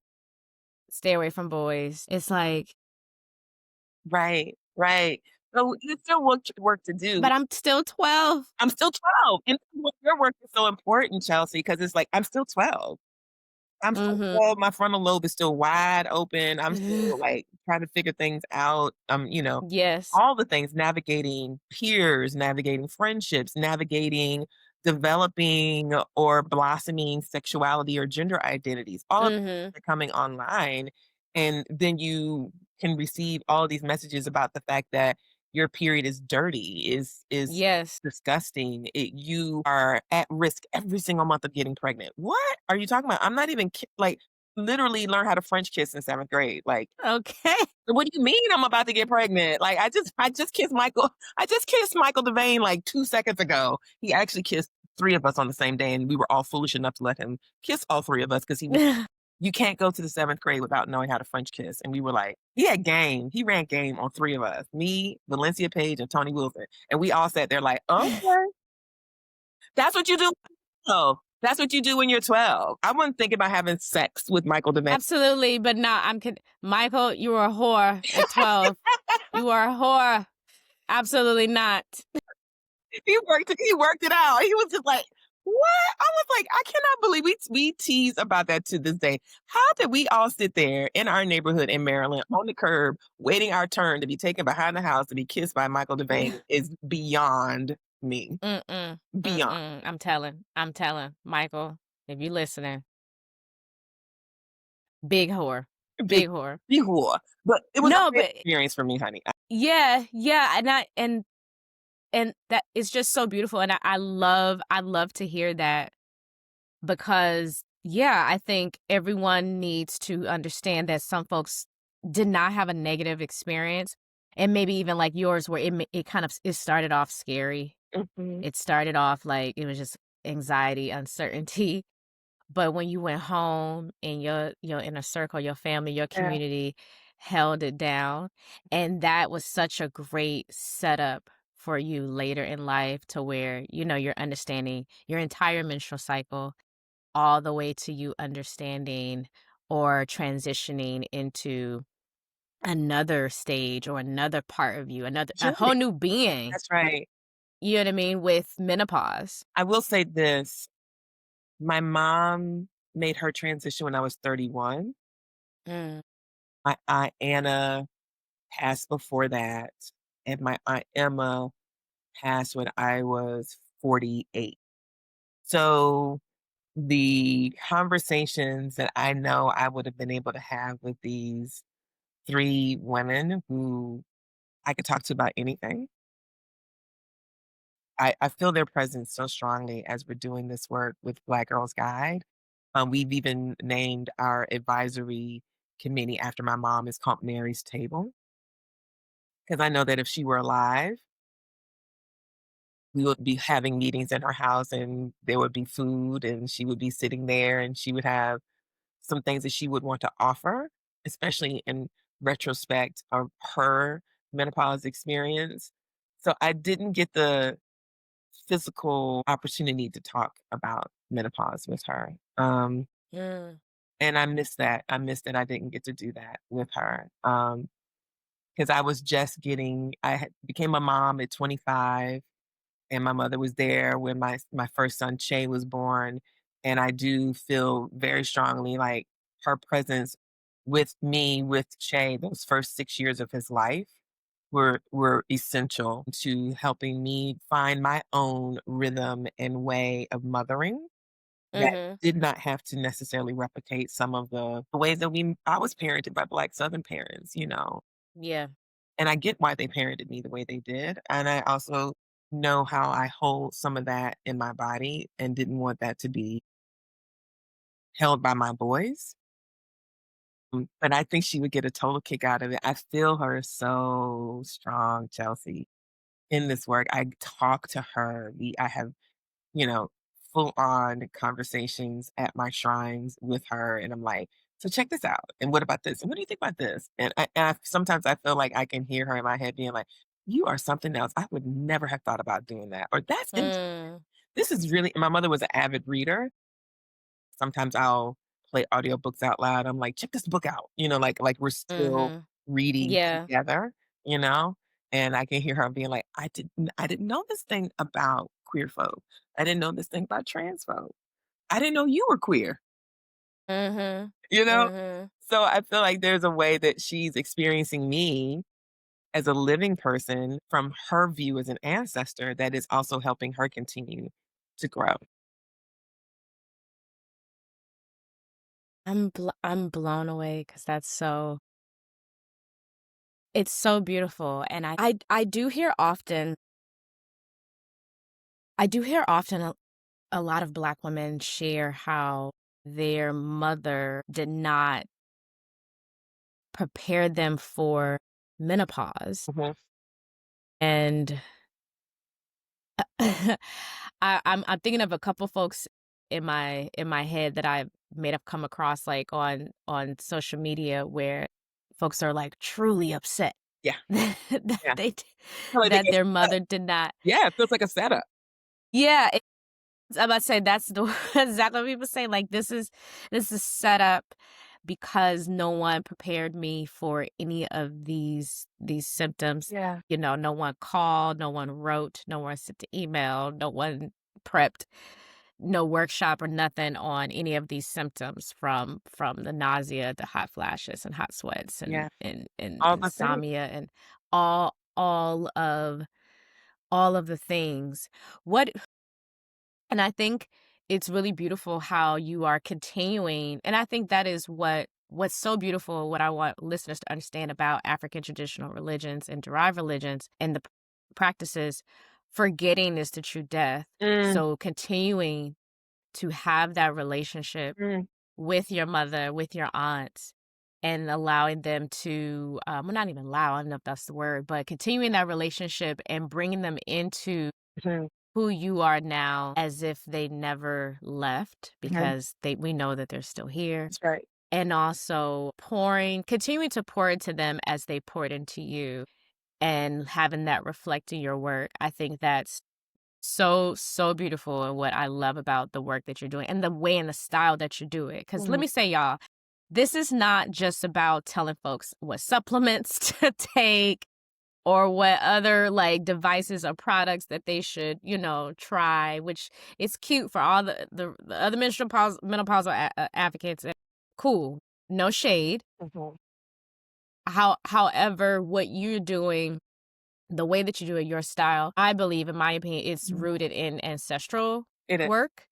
Stay away from boys." It's like Right, right. So there's still work to do. But I'm still 12. I'm still 12, and your work is so important, Chelsea, because it's like, I'm still 12. I'm still Mhm. 12, my frontal lobe is still wide open, I'm still, like, trying to figure things out, Yes. all the things, navigating peers, navigating friendships, navigating developing or blossoming sexuality or gender identities, all of Mhm. are coming online, and then you can receive all these messages about the fact that your period is dirty, is Yes. disgusting. You are at risk every single month of getting pregnant. What are you talking about? I'm not even like literally learn how to French kiss in 7th grade. Like, Okay. what do you mean I'm about to get pregnant? Like, I just kissed Michael. I just kissed Michael Devane like 2 seconds ago. He actually kissed three of us on the same day, and we were all foolish enough to let him kiss all three of us because you can't go to the 7th grade without knowing how to French kiss. And we were like, he had game. He ran game on three of us, me, Valencia Page, and Tony Wilson. And we all sat there like, okay, that's what you do. Oh, that's what you do when you're 12. I wasn't thinking about having sex with Michael Devane. Absolutely, but no, Michael, you were a whore at 12. You were a whore. Absolutely not. He worked it out. He was just like, "What?" I was like, "I cannot believe we tease about that to this day. How did we all sit there in our neighborhood in Maryland on the curb waiting our turn to be taken behind the house to be kissed by Michael Devane is beyond me. Mm-mm. Beyond. Mm-mm. I'm telling. Michael, if you listening, big whore. Big Big whore. big whore. But it was a No, great but experience for me, honey. yeah, yeah, and that is just so beautiful, and I love to hear that because, yeah, I think everyone needs to understand that some folks did not have a negative experience, and maybe even like yours where it kind of it started off scary. Mhm. It started off like it was just anxiety, uncertainty, but when you went home and your inner circle, your family, your Yeah. community held it down, and that was such a great setup for you later in life to where, you're understanding your entire menstrual cycle all the way to you understanding or transitioning into another stage or another part of you, another a whole Journey. new being. That's right. You know what I mean? With menopause. I will say this, my mom made her transition when I was 31. Mm, My Aunt Anna passed before that, and my Aunt Emma passed when I was 48. So, the conversations that I know I would have been able to have with these 3 women who I could talk to about anything, I feel their presence so strongly as we're doing this work with Black Girls Guide. We've even named our advisory committee after my mom. It's called Mary's Table, because I know that if she were alive, we would be having meetings in her house, and there would be food, and she would be sitting there, and she would have some things that she would want to offer, especially in retrospect of her menopause experience. So I didn't get the physical opportunity to talk about menopause with her. mm, And I miss that. I miss that I didn't get to do that with her. Because I was just became a mom at 25, and my mother was there when my first son Che was born, and I do feel very strongly like her presence with me with Che those first 6 years of his life were essential to helping me find my own rhythm and way of mothering that mhm. did not have to necessarily replicate some of the ways that I was parented by Black Southern parents. Yeah. And I get why they parented me the way they did, and I also know how I hold some of that in my body and didn't want that to be held by my boys. But I think she would get a total kick out of it. I feel her so strong, Chelsea, in this work. I talk to her. I have, you know, full on conversations at my shrines with her, and I'm like, "So check this out, and what about this? And what do you think about this?" Sometimes I feel like I can hear her in my head being like, "You are something else. I would never have thought about doing that," or "That's interesting. Mm, This is really." My mother was an avid reader. Sometimes I'll play audiobooks out loud. I'm like, "Check this book out," like we're still mhm. reading Yeah. together, you know? And I can hear her being like, I didn't know this thing about queer folk. I didn't know this thing about trans folk. I didn't know you were queer, Mhm. you know? Mhm. So I feel like there's a way that she's experiencing me as a living person from her view as an ancestor that is also helping her continue to grow. I'm blown away because that's so it's so beautiful, and I do hear often a lot of Black women share how their mother did not prepare them for menopause, Mhm. and I'm thinking of a couple folks in my head that I may have come across, like, on social media where folks are, like, truly upset Yeah, that yeah. they d Feel like they that get their set up. mother did not. Yeah, it feels like a setup. Yeah, I'm about to say that's the exactly what people say, like, this is set up because no one prepared me for any of these symptoms. Yeah. You know, no one called, no one wrote, no one sent the email, no one prepped, no workshop or nothing on any of these symptoms from the nausea, the hot flashes and hot sweats Yeah. and All the things. insomnia and all all of the things. What and I think it's really beautiful how you are continuing, and I think that is what's so beautiful, what I want listeners to understand about African traditional religions and derived religions and the practices. Forgetting is the true death. Mm, So continuing to have that relationship mm, with your mother, with your aunts, and allowing them to, well, not even allow, I don't know if that's the word, but continuing that relationship and bringing them into mhm. who you are now as if they never left Okay, because we know that they're still here. that's right. And also continuing to pour into them as they poured into you and having that reflect in your work. I think that's so beautiful and what I love about the work that you're doing and the way and the style that you do it. Because let Mhm. me say, y'all, this is not just about telling folks what supplements to take or what other, like, devices or products that they should, try, which is cute for all the other menopausal advocates. Cool. No shade. Mhm. However, what you're doing, the way that you do it, your style, I believe, in my opinion, it's Mhm. rooted in ancestral It is. work.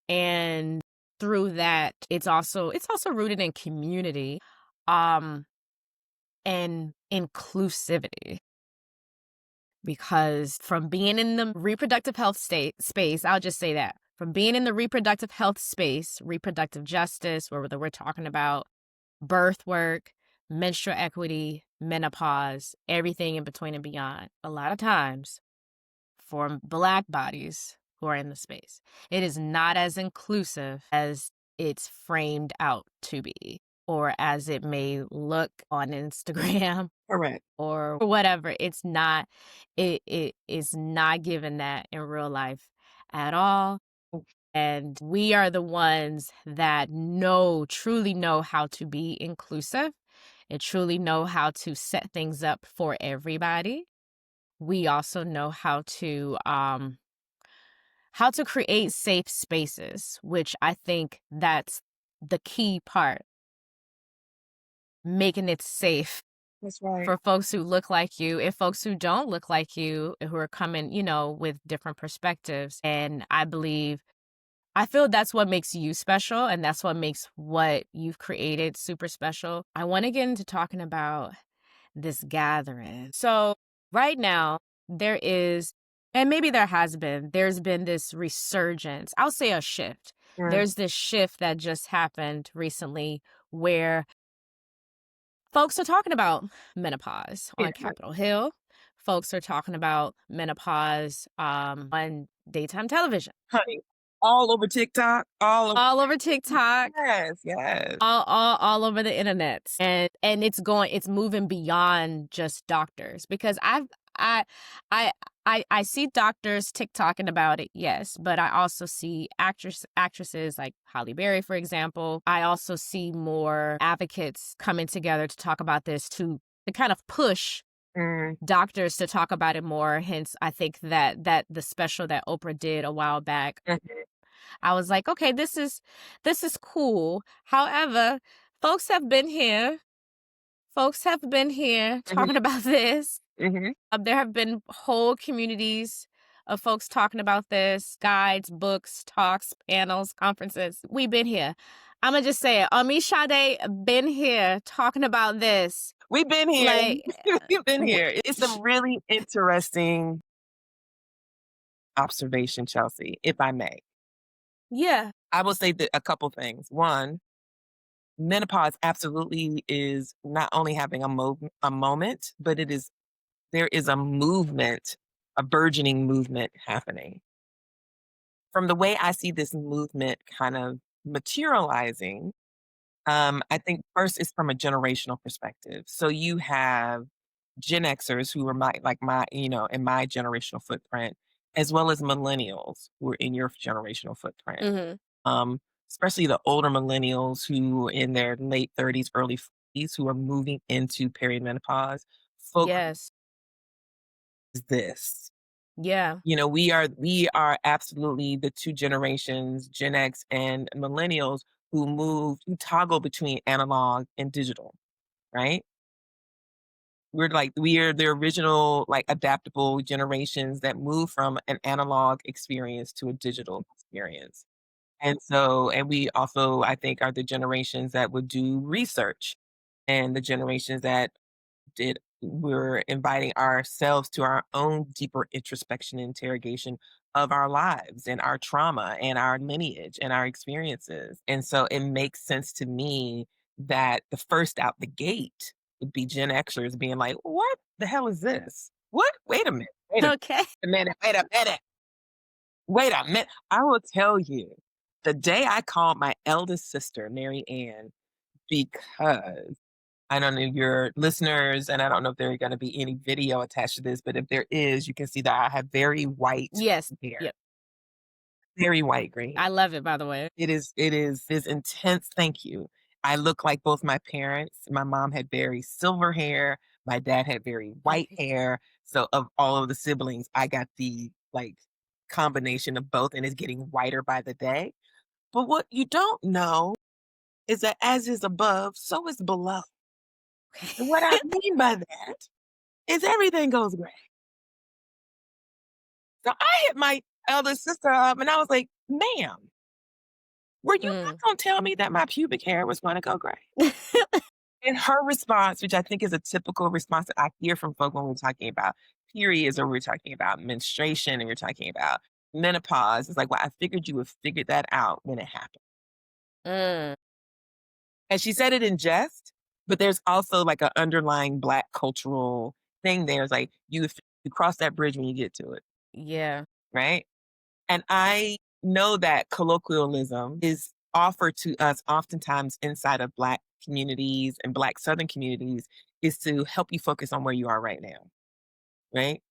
And through that, it's also rooted in community, um, and inclusivity. Because from being in the reproductive health space, I'll just say that. From being in the reproductive health space, reproductive justice, where we're talking about birth work, menstrual equity, menopause, everything in between and beyond. A lot of times, for Black bodies who are in the space, it is not as inclusive as it's framed out to be, or as it may look on Instagram Correct. or whatever. It is not given that in real life at all. And we are the ones that truly know how to be inclusive and truly know how to set things up for everybody. We also know how to create safe spaces, which I think that's the key part, making it safe That's right. for folks who look like you and folks who don't look like you, who are coming, with different perspectives. And I feel that's what makes you special, and that's what makes what you've created super special. I want to get into talking about this gathering. So, right now, there is, and maybe there's been this resurgence. I'll say a shift. Mm. There's this shift that just happened recently where folks are talking about menopause Yeah, on right. Capitol Hill. Folks are talking about menopause on daytime television, Honey, all over TikTok, all over all over TikTok, yes, yes. all over the internet, and it's moving beyond just doctors because I I I see doctors TikToking about it, yes, but I also see actresses like Holly Berry, for example. I also see more advocates coming together to talk about this to kind of push Mm, doctors to talk about it more. Hence, I think that the special that Oprah did a while back, mhm, I was like, okay, this is cool. However, folks have been here. Folks have been here mhm, talking about this. mhm. There have been whole communities of folks talking about this, guides, books, talks, panels, conferences. We've been here. I'ma just say it. Ami Sade been here talking about this. We've been here. Like, We've been w- here. It's a really interesting observation, Chelsea, if I may. yeah. I will say that a couple things. One, menopause absolutely is not only having a moment, but there is a movement, a burgeoning movement happening. From the way I see this movement kind of materializing, I think first is from a generational perspective. So you have Gen Xers who are in my generational footprint, as well as millennials who are in your generational footprint. Mhm. Um, Especially the older millennials who in their late 30s, early 40s who are moving into perimenopause. Focus Yes. is this. Yeah. We are absolutely the two generations, Gen X and millennials, who toggle between analog and digital, right? We are the original like adaptable generations that move from an analog experience to a digital experience. And we also, I think, are the generations that would do research and the generations that we're inviting ourselves to our own deeper introspection and interrogation of our lives and our trauma and our lineage and our experiences. And so it makes sense to me that the first out the gate would be Gen Xers being like, what the hell is this? What? Wait a minute. Okay. A minute. Wait a minute. Wait a minute. I will tell you the day I called my eldest sister, Mary Ann, because I don't know your listeners, and I don't know if there are gonna be any video attached to this, but if there is, you can see that I have very white Yes. hair, Yep. very white green. I love it, by the way. It is this intense thank you. I look like both my parents. My mom had very silver hair, my dad had very white hair. So of all of the siblings, I got the, like, combination of both, and it's getting whiter by the day. But what you don't know is that as is above, so is below. And what I mean by that is everything goes gray. So I hit my elder sister up and I was like, ma'am, were you not Mm. going to tell me that my pubic hair was going to go gray? And her response, which I think is a typical response that I hear from folk when we're talking about periods or we're talking about menstruation and we're talking about menopause, is like, well, I figured you would figure that out when it happened. Mm. And she said it in jest, but there's also like an underlying Black cultural thing there. It's like you cross that bridge when you get to it, Yeah. right? And I know that colloquialism is offered to us oftentimes inside of Black communities and Black Southern communities is to help you focus on where you are right now, right?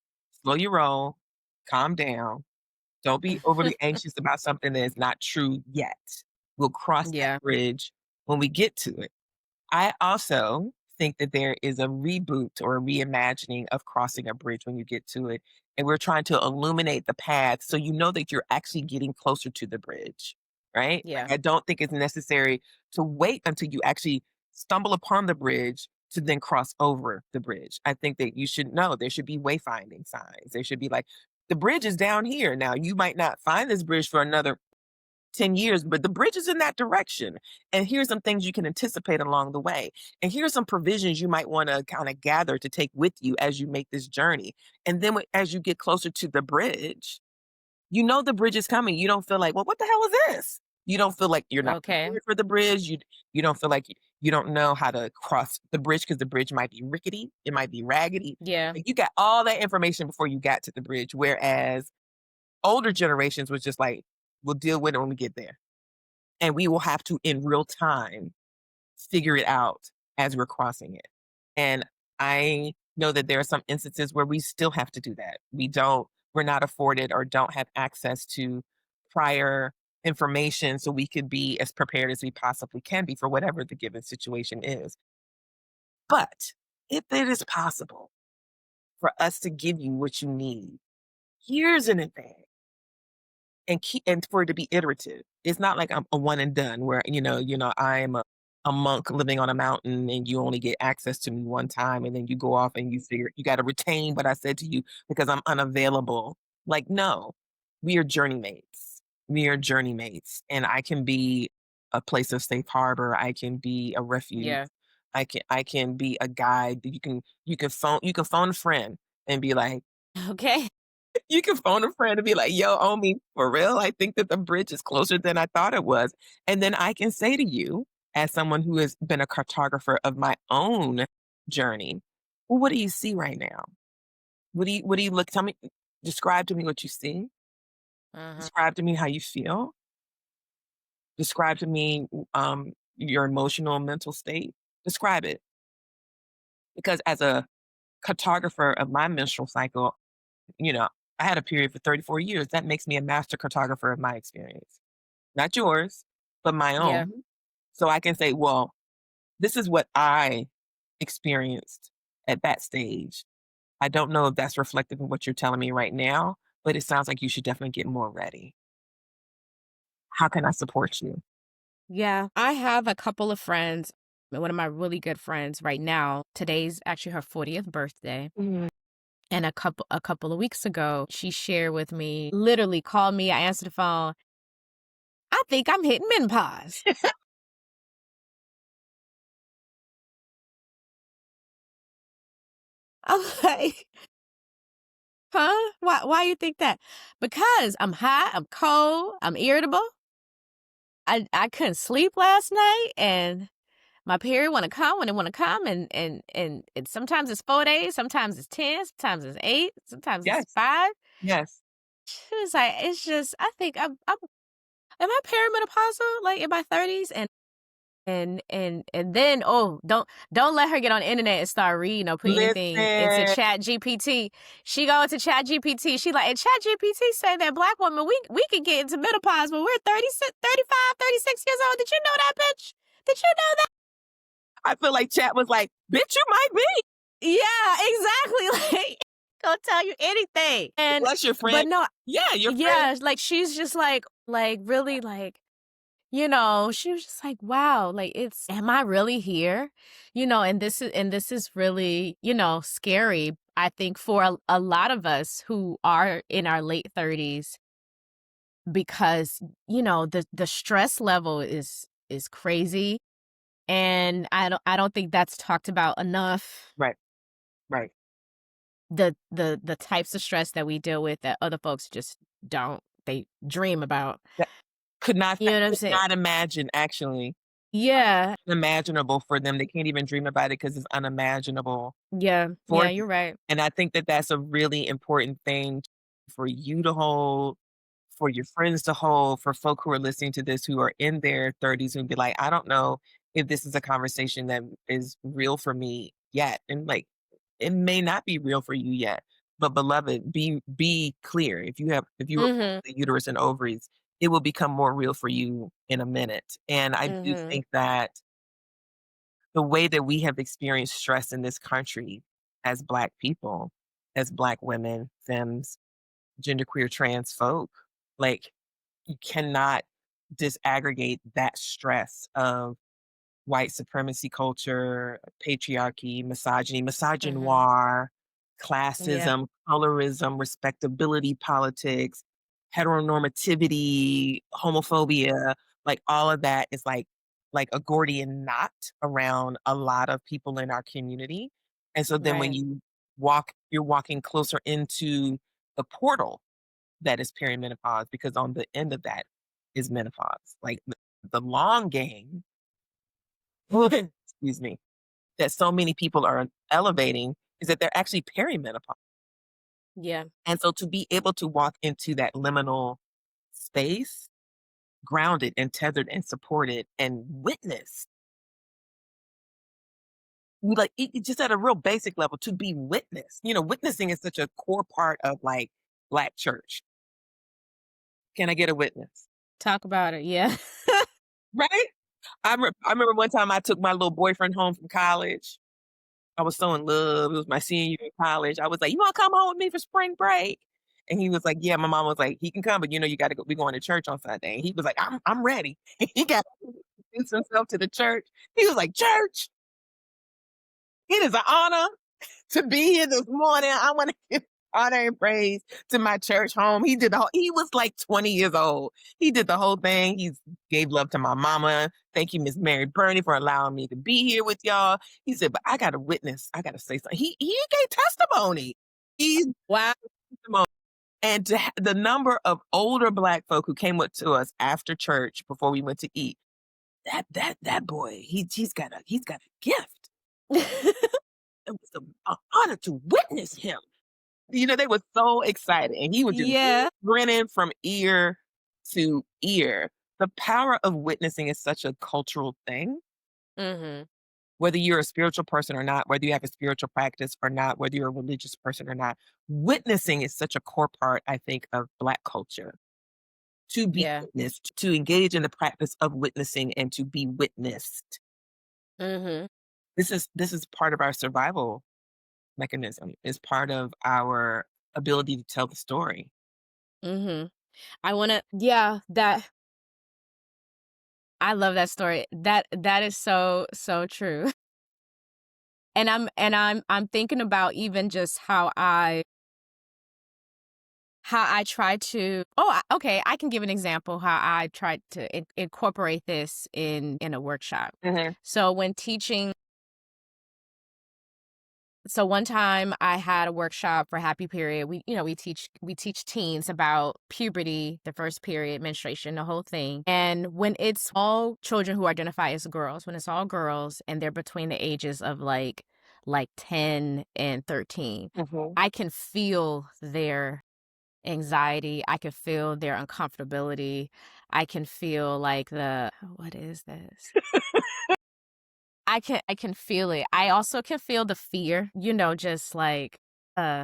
Slow your roll, calm down. Don't be overly anxious about something that is not true yet. We'll cross that Yeah. bridge when we get to it. I also think that there is a reboot or a reimagining of crossing a bridge when you get to it. And we're trying to illuminate the path so you know that you're actually getting closer to the bridge, right? Yeah. Like, I don't think it's necessary to wait until you actually stumble upon the bridge to then cross over the bridge. I think that you should know there should be wayfinding signs. There should be like, the bridge is down here. Now, you might not find this bridge for another 10 years, but the bridge is in that direction. And here's some things you can anticipate along the way. And here's some provisions you might want to kind of gather to take with you as you make this journey. And then as you get closer to the bridge, you know the bridge is coming. You don't feel like, well, what the hell is this? You don't feel like you're not Okay. prepared for the bridge. You don't feel like you don't know how to cross the bridge because the bridge might be rickety, it might be raggedy. Yeah. Like, you got all that information before you got to the bridge. Whereas older generations was just like, we'll deal with it when we get there. And we will have to, in real time, figure it out as we're crossing it. And I know that there are some instances where we still have to do that. We're not afforded or don't have access to prior information so we could be as prepared as we possibly can be for whatever the given situation is. But if it is possible, for us to give you what you need years in advance and for it to be iterative. It's not like I'm a one and done where, I'm a monk living on a mountain and you only get access to me one time and then you go off and you figure you got to retain what I said to you because I'm unavailable. Like, no, we are journey mates. We are journey mates. And I can be a place of safe harbor. I can be a refuge. Yeah. I can be a guide. You can phone a friend and be like, Okay. you can phone a friend and be like, "Yo, homie, for real? I think that the bridge is closer than I thought it was." And then I can say to you, as someone who has been a cartographer of my own journey, "Well, what do you see right now? What do you look tell me describe to me what you see. Uh-huh. Describe to me how you feel. Describe to me, your emotional and mental state. Describe it." Because as a cartographer of my menstrual cycle, you know, I had a period for 34 years. That makes me a master cartographer of my experience. Not yours, but my Yeah. own. So I can say, well, this is what I experienced at that stage. I don't know if that's reflective of what you're telling me right now, but it sounds like you should definitely get more ready. How can I support you? Yeah. I have a couple of friends. One of my really good friends right now, today's actually her 40th birthday. Mhm. And a couple of weeks ago, she shared with me, literally called me, I answered the phone. I think I'm hitting menopause. I'm like, huh? Why you think that? Because I'm hot, I'm cold, I'm irritable. I couldn't sleep last night and my period wanna come when it wanna come and sometimes it's 4 days, sometimes it's 10, sometimes it's 8, sometimes it's Yes. 5. Yes. She was like, "It's just I think I'm am I perimenopausal, like, in my 30s?" And then, oh, don't let her get on the internet and start reading or put anything into Listen, Chat GPT. She go into Chat GPT, she like, "And Chat GPT say that Black women, we can get into menopause when we're 36, 35, 36 years old. Did you know that, bitch? Did you know that?" I feel like chat was like, "Bitch, you might be." Yeah, exactly, like, gonna tell you anything. And Unless your friend but no, yeah, your friend yeah, like, she's just like, really, like, she was just like, "Wow, like, it's am I really here?" And this is really, scary, I think, for a lot of us who are in our late 30s because, the stress level is crazy, and I don't think that's talked about enough. right, right. The types of stress that we deal with that other folks just don't they dream about. That You know what I'm could saying? not imagine actually. Yeah. Unimaginable for them. They can't even dream about it because it's unimaginable Yeah. for Yeah, them. you're right. And I think that that's a really important thing for you to hold, for your friends to hold, for folk who are listening to this who are in their 30s and be like, I don't know if this is a conversation that is real for me yet. And like, it may not be real for you yet. But beloved, be clear. If you were Mhm. the uterus and ovaries, it will become more real for you in a minute. And I do Mhm. think that the way that we have experienced stress in this country as Black people, as Black women, femmes, genderqueer, trans folk, like, you cannot disaggregate that stress of white supremacy culture, patriarchy, misogyny, Mhm. misogynoir, Yeah. classism, colorism, respectability politics, heteronormativity, homophobia, like all of that is like a Gordian knot around a lot of people in our community. And so then when Right. you're walking closer into the portal that is perimenopause because on the end of that is menopause. Like the long game excuse me, that so many people are elevating is that they're actually perimenopause. Yeah. And so to be able to walk into that liminal space, grounded and tethered and supported and witnessed, like just at a real basic level, to be witnessed. Witnessing is such a core part of like Black church. Can I get a witness? Talk about it. Yeah. Right? I remember one time I took my little boyfriend home from college I was so in love. It was my senior year in college. I was like, "You wanna come home with me for spring break?" And he was like, "Yeah." My mom was like, "He can come, but, you gotta go, we going to church on Sunday." And he was like, I'm ready." He got introduced himself to the church. He was like, "Church, it is an honor to be here this morning. I wanna give honor and praise to my church home." He was like 20 years old. He did the whole thing. He gave love to my mama. "Thank you, Miss Mary Burney, for allowing me to be here with y'all." He said, "But I got to witness. I got to say something." He gave testimony. He Wow. testimony. And the number of older Black folk who came up to us after church before we went to eat, that boy, he's got a gift. It was an honor to witness him. They were so excited, and he was just Yeah. grinning from ear to ear. The power of witnessing is such a cultural thing. Mhm. Whether you're a spiritual person or not, whether you have a spiritual practice or not, whether you're a religious person or not, witnessing is such a core part, I think, of Black culture. To be Yeah. witnessed, to engage in the practice of witnessing and to be witnessed. Mhm. This is part of our survival mechanism, is part of our ability to tell the story. Mhm. I wanna yeah, that I love that story. That is so, so true. And I'm thinking about even just how I try to okay, I can give an example how I tried to incorporate this in a workshop. Mhm, So when teaching So one time I had a workshop for happy period. We teach teens about puberty, the first period, menstruation, the whole thing. And when it's all children who identify as girls, when it's all girls and they're between the ages of like 10 and 13, mhm. I can feel their anxiety, I can feel their uncomfortability. I can feel like what is this? I can feel it. I also can feel the fear, just like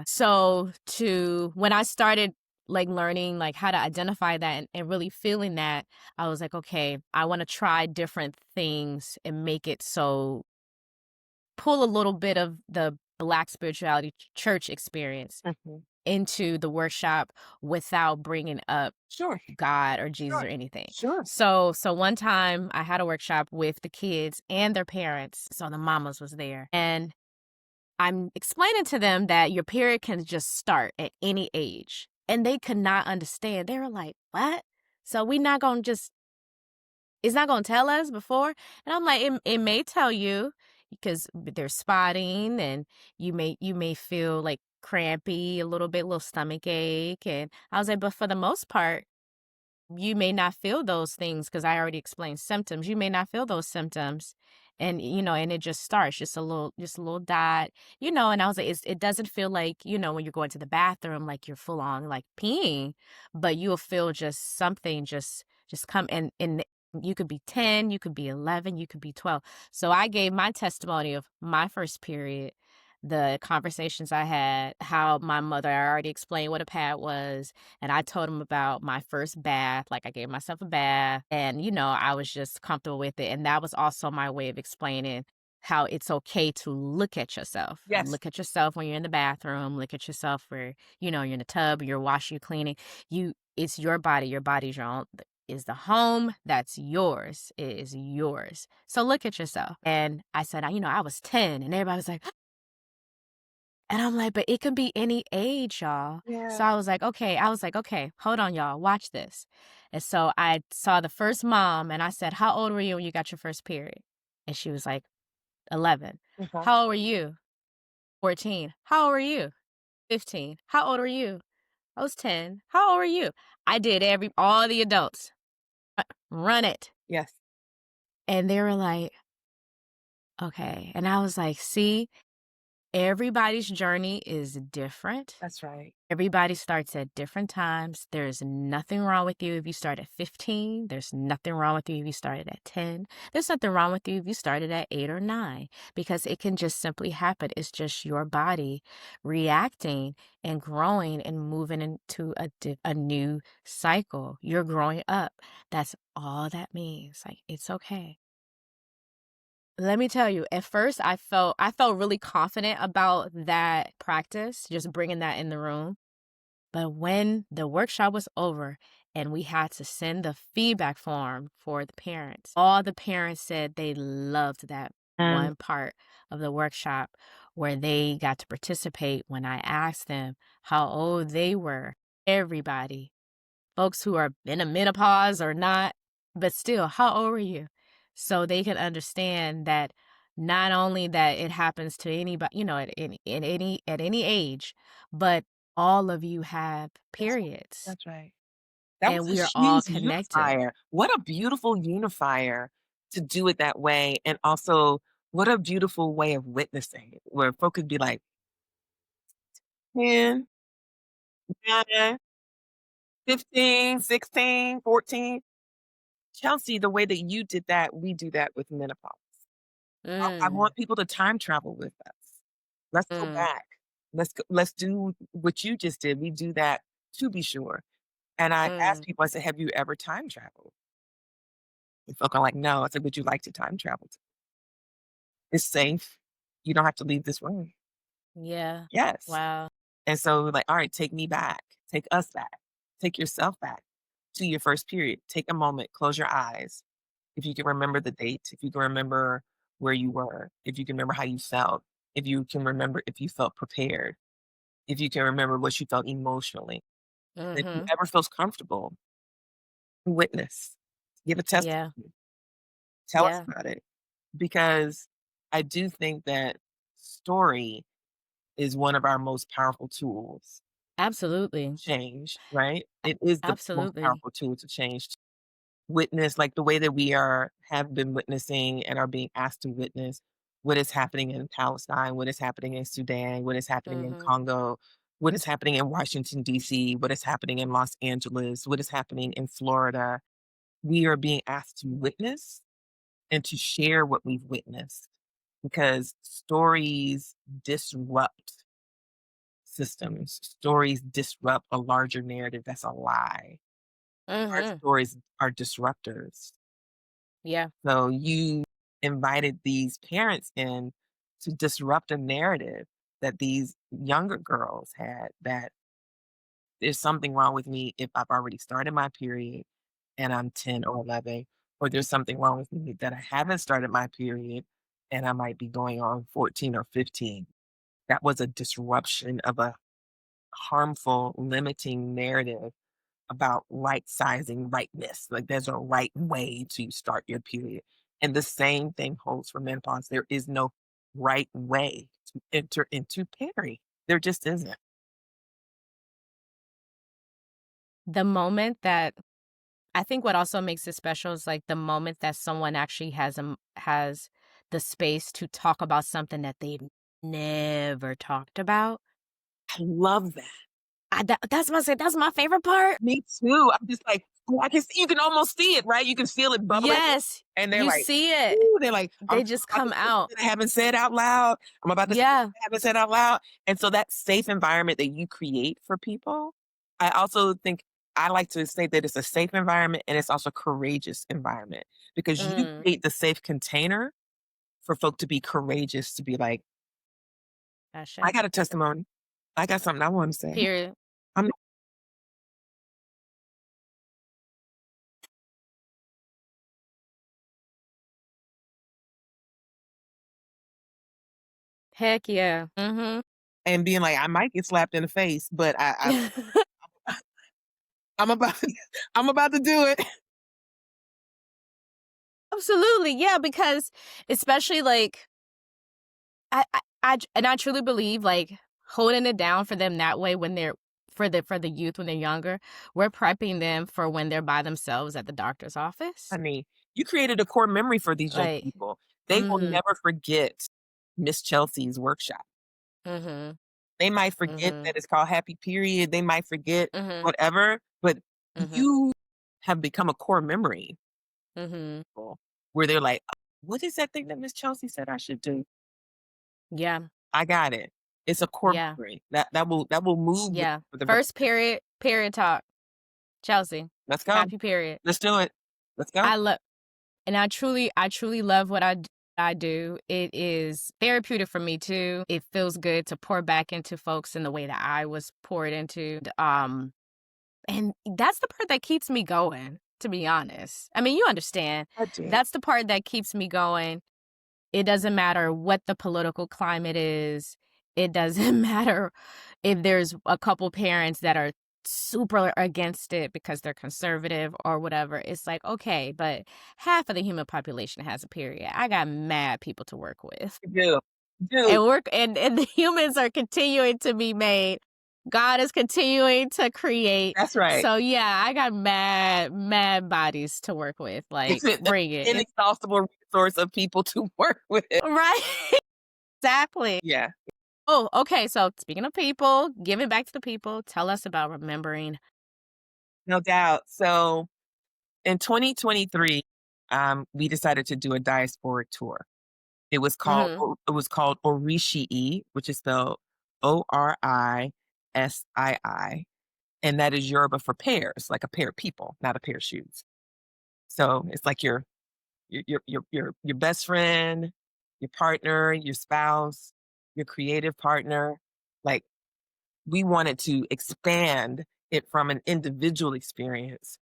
so to when I started like learning like how to identify that and really feeling that, I was like, okay, I want to try different things and make it so pull a little bit of the Black spirituality church experience Mhm. into the workshop without bringing up Sure, God or Jesus or sure, anything. sure. So one time I had a workshop with the kids and their parents. So the mamas was there. And I'm explaining to them that your period can just start at any age. And they could not understand. They were like, "What? So we not going to just it's not going to tell us before?" And I'm like, it may tell you because there's spotting and you may feel like crampy, a little stomach ache, and I was like, but for the most part you may not feel those things because I already explained symptoms. You may not feel those symptoms. And it just starts just a little dot, and I was like, it doesn't feel like, when you're going to the bathroom, like you're full on like peeing, but you'll feel just something just come and you could be 10, you could be 11, you could be 12. So I gave my testimony of my first period, the conversations I had, how my mother, I already explained what a pad was, and I told him about my first bath, like I gave myself a bath and, I was just comfortable with it. And that was also my way of explaining how it's okay to look at yourself. Yes. Look at yourself when you're in the bathroom, look at yourself where, you're in the tub, you're washing, you're cleaning. It's your body. Your body's your own is the home that's yours. It is yours. So look at yourself. And I said, I was 10 and everybody was like, and I'm like, "But it can be any age, y'all." So Yeah. I was like, "Okay, hold on, y'all, watch this." And so I saw the first mom and I said, "How old were you when you got your first period?" And she was like, 11. Uh-huh. "How old were you?" 14. "How old were you?" 15. "How old were you?" I was 10. "How old were you?" I did all the adults. Run it. Yes. And they were like, "Okay." And I was like, "See, everybody's journey is different. That's right. Everybody starts at different times. There's nothing wrong with you if you start at 15. There's nothing wrong with you if you started at 10. There's nothing wrong with you if you started at 8 or 9 because it can just simply happen. It's just your body reacting and growing and moving into a new cycle. You're growing up. That's all that means. Like, it's okay. Let me tell you, at first I felt really confident about that practice, just bringing that in the room. But when the workshop was over and we had to send the feedback form for the parents, all the parents said they loved that Mm, one part of the workshop where they got to participate when I asked them how old they were. Everybody, folks who are in a menopause or not, but still, how old are you? So they can understand that not only that it happens to anybody, at any age, but all of you have that's periods that's right. That was and a we are all huge connected. unifier. What a beautiful unifier to do it that way, and also what a beautiful way of witnessing it, where folk could be like, 10, 9, 15, 16, 14. Chelsea, the way that you did that, we do that with menopause. I Mm, want people to time travel with us. Let's go mm, back. Let's do what you just did. We do that to be sure. And I asked mm, people, I said, "Have you ever time traveled?" And folk are like, "No." I said, "Would you like to time travel? It's safe. You don't have to leave this room." yeah. Yes. Wow. And so we're like, "All right, take me back. Take us back. Take yourself back to your first period. Take a moment, close your eyes. If you can remember the date, if you can remember where you were, if you can remember how you felt, if you can remember if you felt prepared, if you can remember what you felt emotionally. If you Mhm. ever feels comfortable, witness, give a Yeah. testimony, tell us Yeah. about it." Because I do think that story is one of our most powerful tools Absolutely. to change, right? It is the most Absolutely. powerful tool to change. Witness, like the way that we have been witnessing and are being asked to witness what is happening in Palestine, what is happening in Sudan, what is happening in Mhm. Congo, what is happening in Washington, DC, what is happening in Los Angeles, what is happening in Florida. We are being asked to witness and to share what we've witnessed because stories disrupt systems. Stories disrupt a larger narrative that's a lie. Our Mhm. stories are disruptors. Yeah. So you invited these parents in to disrupt a narrative that these younger girls had that there's something wrong with me if I've already started my period and I'm 10 or 11, or there's something wrong with me that I haven't started my period and I might be going on 14 or 15. That was a disruption of a harmful, limiting narrative about right sizing rightness. Like there's a right way to start your period. And the same thing holds for menopause. There is no right way to enter into peri. There just isn't. The moment that I think what also makes it special is, like, the moment that someone actually has the space to talk about something that they've never talked about. I love that. That's my favorite part. Me too. I'm just like, oh, I can see, you can almost see it, right? You can feel it bubbling. Yes, And they're you like, see it. ooh, they're like, I'm They just about to come say out. something I haven't said out loud. I'm about to say something Yeah. I haven't said out loud. And so that safe environment that you create for people, I also think I like to say that it's a safe environment and it's also a courageous environment because you Mm. create the safe container for folk to be courageous, to be like, I Ashe. got a testimony. I got something I want to say. Period. I'm Heck yeah. Mhm. and being like, I might get slapped in the face, but I'm about I'm about to do it. Absolutely, yeah, because especially, like, I truly believe, like, holding it down for them that way when they're for the youth when they're younger, we're prepping them for when they're by themselves at the doctor's office. Honey, you created a core memory for these young Like, people. They will mhm, never forget Miss Chelsea's workshop. mhm, They might forget mhm, that it's called Happy Period. They might forget mhm, whatever, but mhm, you have become a core memory mhm. for where they're like, what is that thing that Miss Chelsea said I should do? Yeah, I got it. It's a core yeah, memory that will move with yeah. for the rest First of their life. period talk. Chelsea. Let's go. Happy period. Let's do it. Let's go. I love and I truly love what I do. It is therapeutic for me too. It feels good to pour back into folks in the way that I was poured into. And that's the part that keeps me going, to be honest. I mean, you understand. I do. That's the part that keeps me going. It doesn't matter what the political climate is. It doesn't matter if there's a couple parents that are super against it because they're conservative or whatever. It's like, okay, but half of the human population has a period. I got mad people to work with. I do. I do. And the humans are continuing to be made. God is continuing to create. That's right. So yeah, I got mad bodies to work with. It's Like, an bring it. inexhaustible resource of people to work with. Right. Exactly. Yeah, Oh, okay. So speaking of people, giving back to the people, tell us about remembering. no doubt. So in 2023, we decided to do a diasporic tour. Mhm. It was called Orishii, which is spelled Orisii, and that is Yoruba for pairs, like a pair of people, not a pair of shoes. So it's like your best friend, your partner, your spouse, your creative partner. Like we wanted to expand it from an individual experience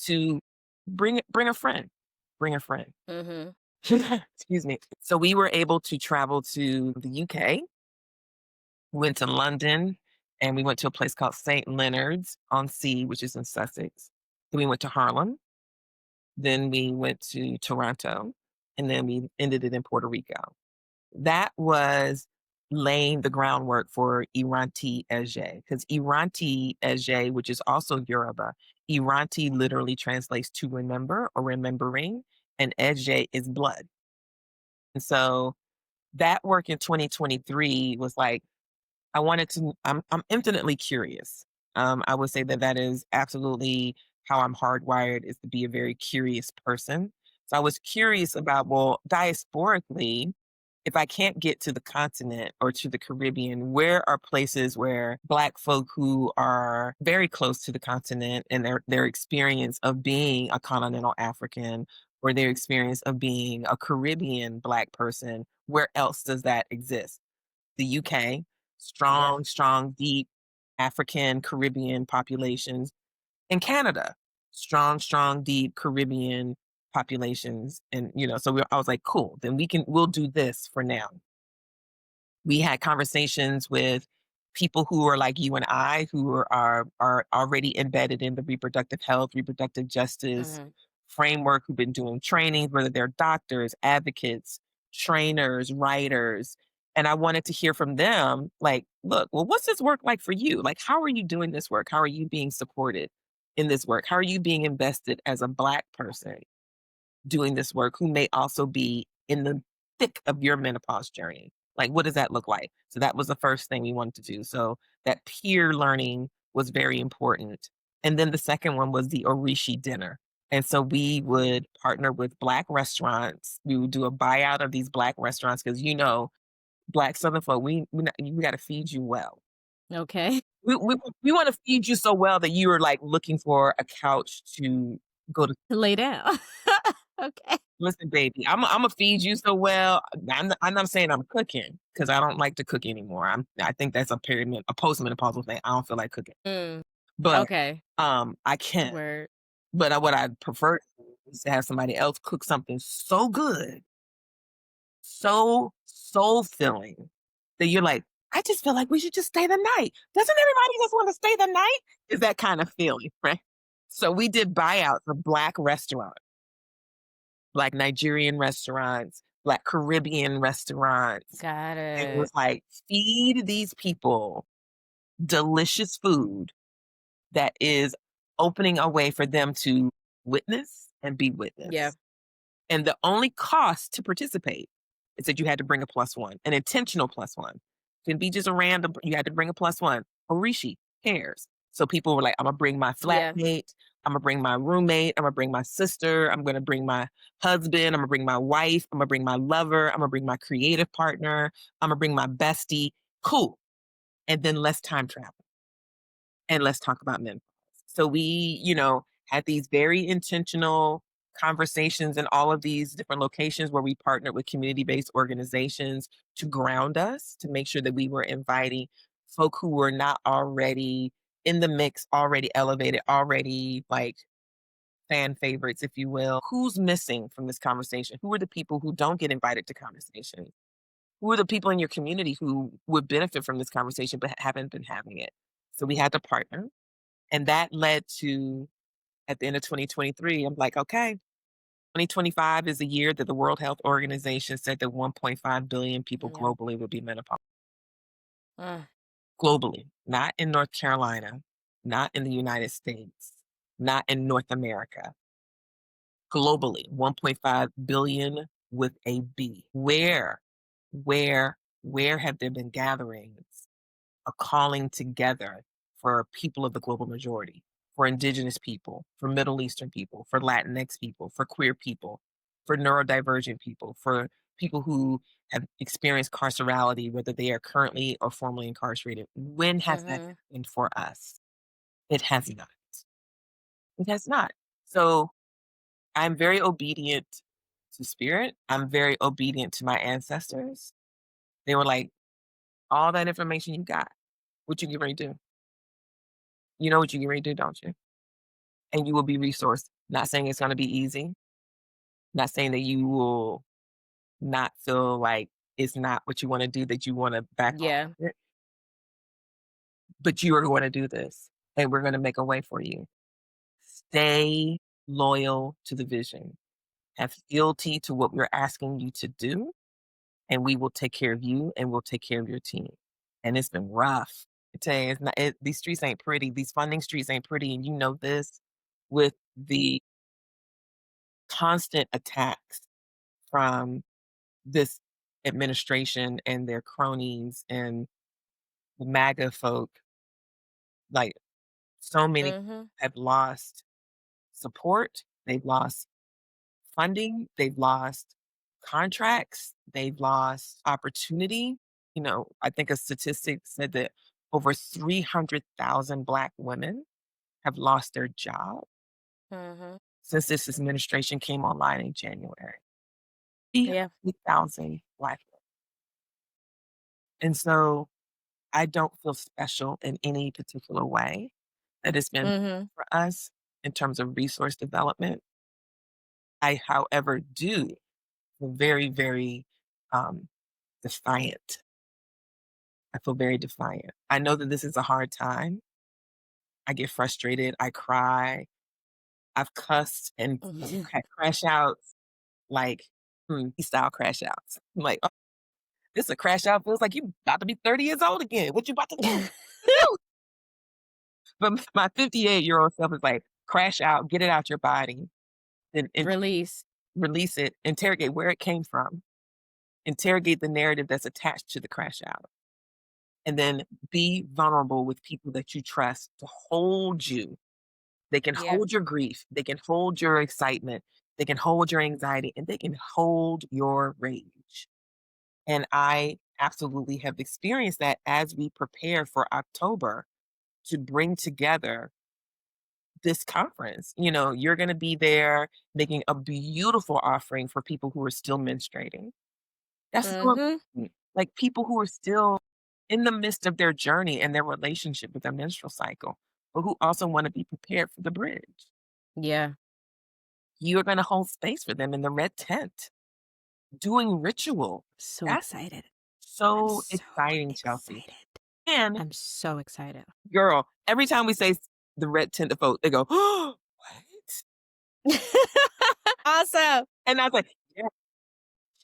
to bring a friend, bring a friend. Mhm. Excuse me. So we were able to travel to the UK, went to London, and we went to a place called St. Leonard's on Sea, which is in Sussex. Then we went to Harlem. Then we went to Toronto, and then we ended it in Puerto Rico. That was laying the groundwork for Iranti Eje, because Iranti Eje, which is also Yoruba, Iranti literally translates to remember or remembering, and Eje is blood. And so that work in 2023 was like, I'm infinitely curious. I would say that that is absolutely how I'm hardwired is to be a very curious person. So I was curious about, well, diasporically, if I can't get to the continent or to the Caribbean, where are places where Black folk who are very close to the continent and their experience of being a continental African or their experience of being a Caribbean Black person, where else does that exist? The UK, Yeah. strong, deep African Caribbean populations, and Canada, strong, deep Caribbean populations. And, so I was like, cool, then we'll do this for now. We had conversations with people who are like you and I, who are already embedded in the reproductive health, reproductive justice Mhm. framework, who've been doing trainings, whether they're doctors, advocates, trainers, writers. And I wanted to hear from them, like, look, well, what's this work like for you? Like, how are you doing this work? How are you being supported in this work? How are you being invested as a Black person doing this work who may also be in the thick of your menopause journey? Like, what does that look like? So that was the first thing we wanted to do. So that peer learning was very important. And then the second one was the Orishi dinner. And so we would partner with Black restaurants. We would do a buyout of these Black restaurants because, Black Southern folk, we got to feed you well. Okay. We want to feed you so well that you are like looking for a couch to go to. Lay down. Okay. Listen, baby, I'm gonna feed you so well. I'm not saying I'm cooking because I don't like to cook anymore. I think that's a postmenopausal thing. I don't feel like cooking, Mm. but Okay. I can. Word. But what I prefer is to have somebody else cook something so good, so soul filling that you're like, I just feel like we should just stay the night. Doesn't everybody just want to stay the night? Is that kind of feeling, right? So we did buyouts of Black restaurants, Black Nigerian restaurants, Black Caribbean restaurants, Got and was it. like, feed these people delicious food that is opening a way for them to witness and be Yeah. witnessed. And the only cost to participate is that you had to bring a plus one, an intentional plus one. Couldn't be just a random, you had to bring a plus one. Orishi cares. So people were like, I'm gonna bring my Yeah. flatmate, I'm gonna bring my roommate, I'm gonna bring my sister, I'm gonna bring my husband, I'm gonna bring my wife, I'm gonna bring my lover, I'm gonna bring my creative partner, I'm gonna bring my bestie. Cool. And then let's time travel and let's talk about menopause. So we, had these very intentional conversations in all of these different locations where we partnered with community-based organizations to ground us, to make sure that we were inviting folk who were not already in the mix, already elevated, already like fan favorites, if you will. Who's missing from this conversation? Who are the people who don't get invited to conversations? Who are the people in your community who would benefit from this conversation but haven't been having it? So we had to partner. And that led to, at the end of 2023, I'm like, okay, 2025 is a year that the World Health Organization said that 1.5 billion people Yeah. globally would be menopause. Mm. Globally, not in North Carolina, not in the United States, not in North America. Globally, 1.5 billion with a B. Where, where have there been gatherings, a calling together for people of the global majority, for indigenous people, for Middle Eastern people, for Latinx people, for queer people, for neurodivergent people, for people who have experienced carcerality, whether they are currently or formerly incarcerated? When has that Mhm. happened for us? It has not. It has not. So I'm very obedient to spirit. I'm very obedient to my ancestors. They were like, all that information you got, what you get ready to do? You know what you get ready to do, don't you? And you will be resourced. Not saying it's gonna be easy, not saying that you will not feel like it's not what you wanna do, that you wanna back off Yeah. of it, but you are gonna do this, and we're gonna make a way for you. Stay loyal to the vision. Have fealty to what we're asking you to do, and we will take care of you, and we'll take care of your team. And it's been rough. I tell you, it's not these streets ain't pretty. These funding streets ain't pretty, and you know this with the constant attacks from this administration and their cronies and the MAGA folk. Like, so many Mhm. have lost support, they've lost funding, they've lost contracts, they've lost opportunity. You know, I think a statistic said that over 300,000 Black women have lost their job Mhm. since this administration came online in January. Yeah. 300,000 Black women. And so I don't feel special in any particular way that has been Mhm. for us in terms of resource development. I, however, do feel very, very um, defiant. I feel very defiant. I know that this is a hard time. I get frustrated. I cry. I've cussed and had crash outs like style crash outs. I'm like, oh, this a crash out feels like you about to be 30 years old again. What you about to do? Do. But my 58-year-old self is like, crash out, get it out your body, and Release. release it, interrogate where it came from, interrogate the narrative that's attached to the crash out, and then be vulnerable with people that you trust to hold you. They can Yeah. hold your grief, they can hold your excitement, they can hold your anxiety, and they can hold your rage. And I absolutely have experienced that as we prepare for October to bring together this conference. You know, you're going to be there making a beautiful offering for people who are still menstruating. That's so Mhm. important. Like people who are still in the midst of their journey and their relationship with their menstrual cycle, but who also want to be prepared for the bridge. Yeah. You're going to hold space for them in the red tent, doing ritual. So That's excited. I'm so so exciting, Chelsea. excited. And I'm so excited. girl, every time we say the red tent to folk, they go, oh, what? Awesome. And I was like, yeah,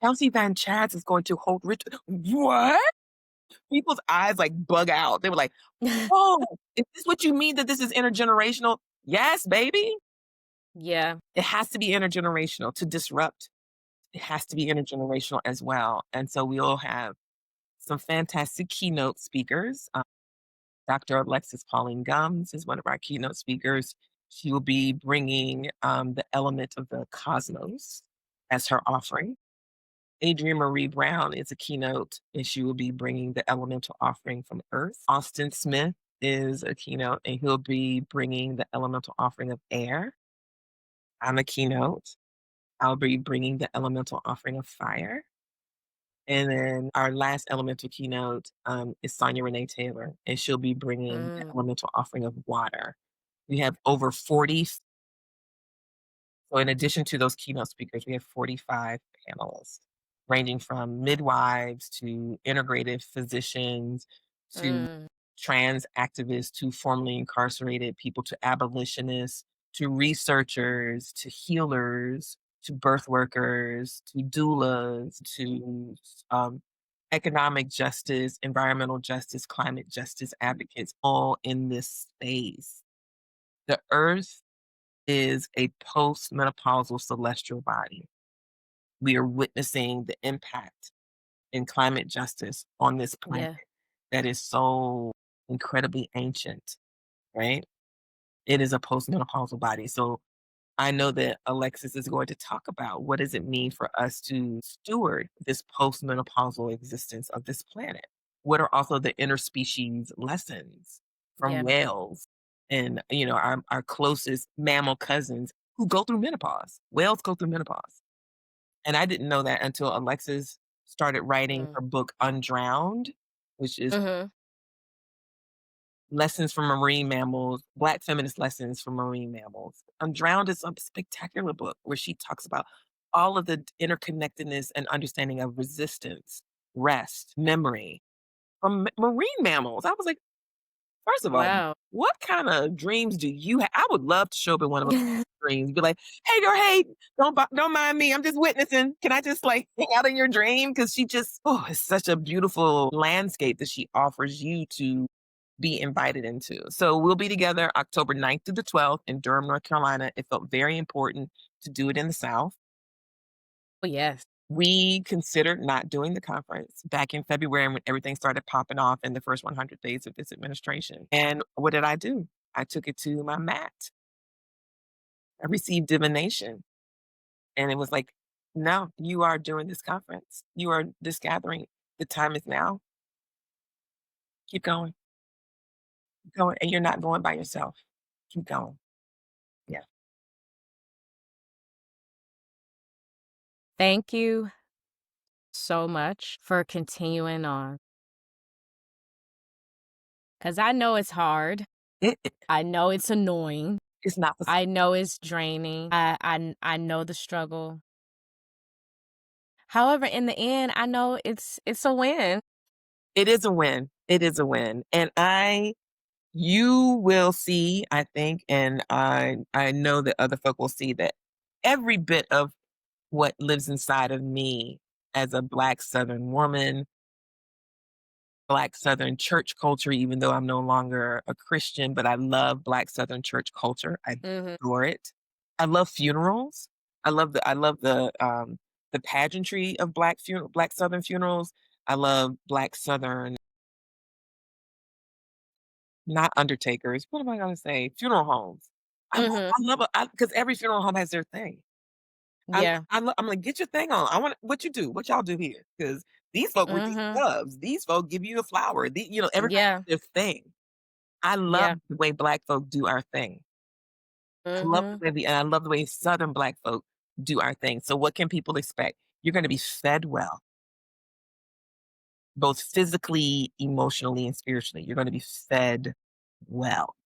Chelsea Van Chaz is going to hold ritual. What? People's eyes like bug out. They were like, "Oh, is this what you mean that this is intergenerational?" Yes, baby. Yeah. It has to be intergenerational to disrupt. It has to be intergenerational as well. And so we'll have some fantastic keynote speakers. Dr. Alexis Pauline Gums is one of our keynote speakers. She will be bringing the element of the cosmos as her offering. Adrienne Marie Brown is a keynote, and she will be bringing the elemental offering from Earth. Austin Smith is a keynote, and he'll be bringing the elemental offering of air. I'm a keynote. I'll be bringing the elemental offering of fire. And then our last elemental keynote is Sonia Renee Taylor, and she'll be bringing the Mm, elemental offering of water. We have over 40. So in addition to those keynote speakers, we have 45 panelists, ranging from midwives to integrative physicians to mm. trans activists to formerly incarcerated people to abolitionists to researchers to healers to birth workers to doulas to um, economic justice, environmental justice, climate justice advocates, all in this space. The earth is a postmenopausal celestial body. We are witnessing the impact in climate justice on this planet Yeah. that is so incredibly ancient, right? It is a postmenopausal body. So I know that Alexis is going to talk about what does it mean for us to steward this postmenopausal existence of this planet? What are also the interspecies lessons from Yeah. whales and our closest mammal cousins who go through menopause? Whales go through menopause. And I didn't know that until Alexis started writing Mm. her book Undrowned, which is Mhm. lessons from marine mammals, Black feminist lessons from marine mammals. Undrowned is a spectacular book where she talks about all of the interconnectedness and understanding of resistance, rest, memory from marine mammals. I was like, first of all, Wow. what kind of dreams do you have? I would love to show up in one of those dreams, be like, "Hey, girl, hey, don't mind me. I'm just witnessing. Can I just like hang out in your dream?" Because she just, oh, it's such a beautiful landscape that she offers you to be invited into. So we'll be together October 9th through the 12th in Durham, North Carolina. It felt very important to do it in the South. Oh, yes. We considered not doing the conference back in February when everything started popping off in the first 100 days of this administration. And what did I do? I took it to my mat. I received divination. And it was like, no, you are doing this conference. You are this gathering. The time is now. Keep going. Keep going. And you're not going by yourself. Keep going. Yeah. Thank you so much for continuing on, cause I know it's hard. It I know it's annoying. it's not the I know it's draining. I know the struggle. However, in the end, I know it's a win. it is a win. It is a win. And you will see, I think, and I know that other folk will see that every bit of what lives inside of me as a Black Southern woman, Black Southern church culture, even though I'm no longer a Christian, but I love Black Southern church culture. I Mhm. adore it. I love funerals. I love the pageantry of Black Southern funerals. I love Black Southern, not undertakers. What am I gonna say? Funeral homes. Mhm. I love it because every funeral home has their thing. Yeah. I'm like, "Get your thing on. I want what you do, what y'all do here? Because these folk receive Mhm. doves. These folk give you a flower. Everybody has Yeah. their thing. I love Yeah. the way Black folk do our thing. Mhm. I love the way Southern Black folk do our thing. So what can people expect? You're gonna be fed well, both physically, emotionally, and spiritually. You're gonna be fed well.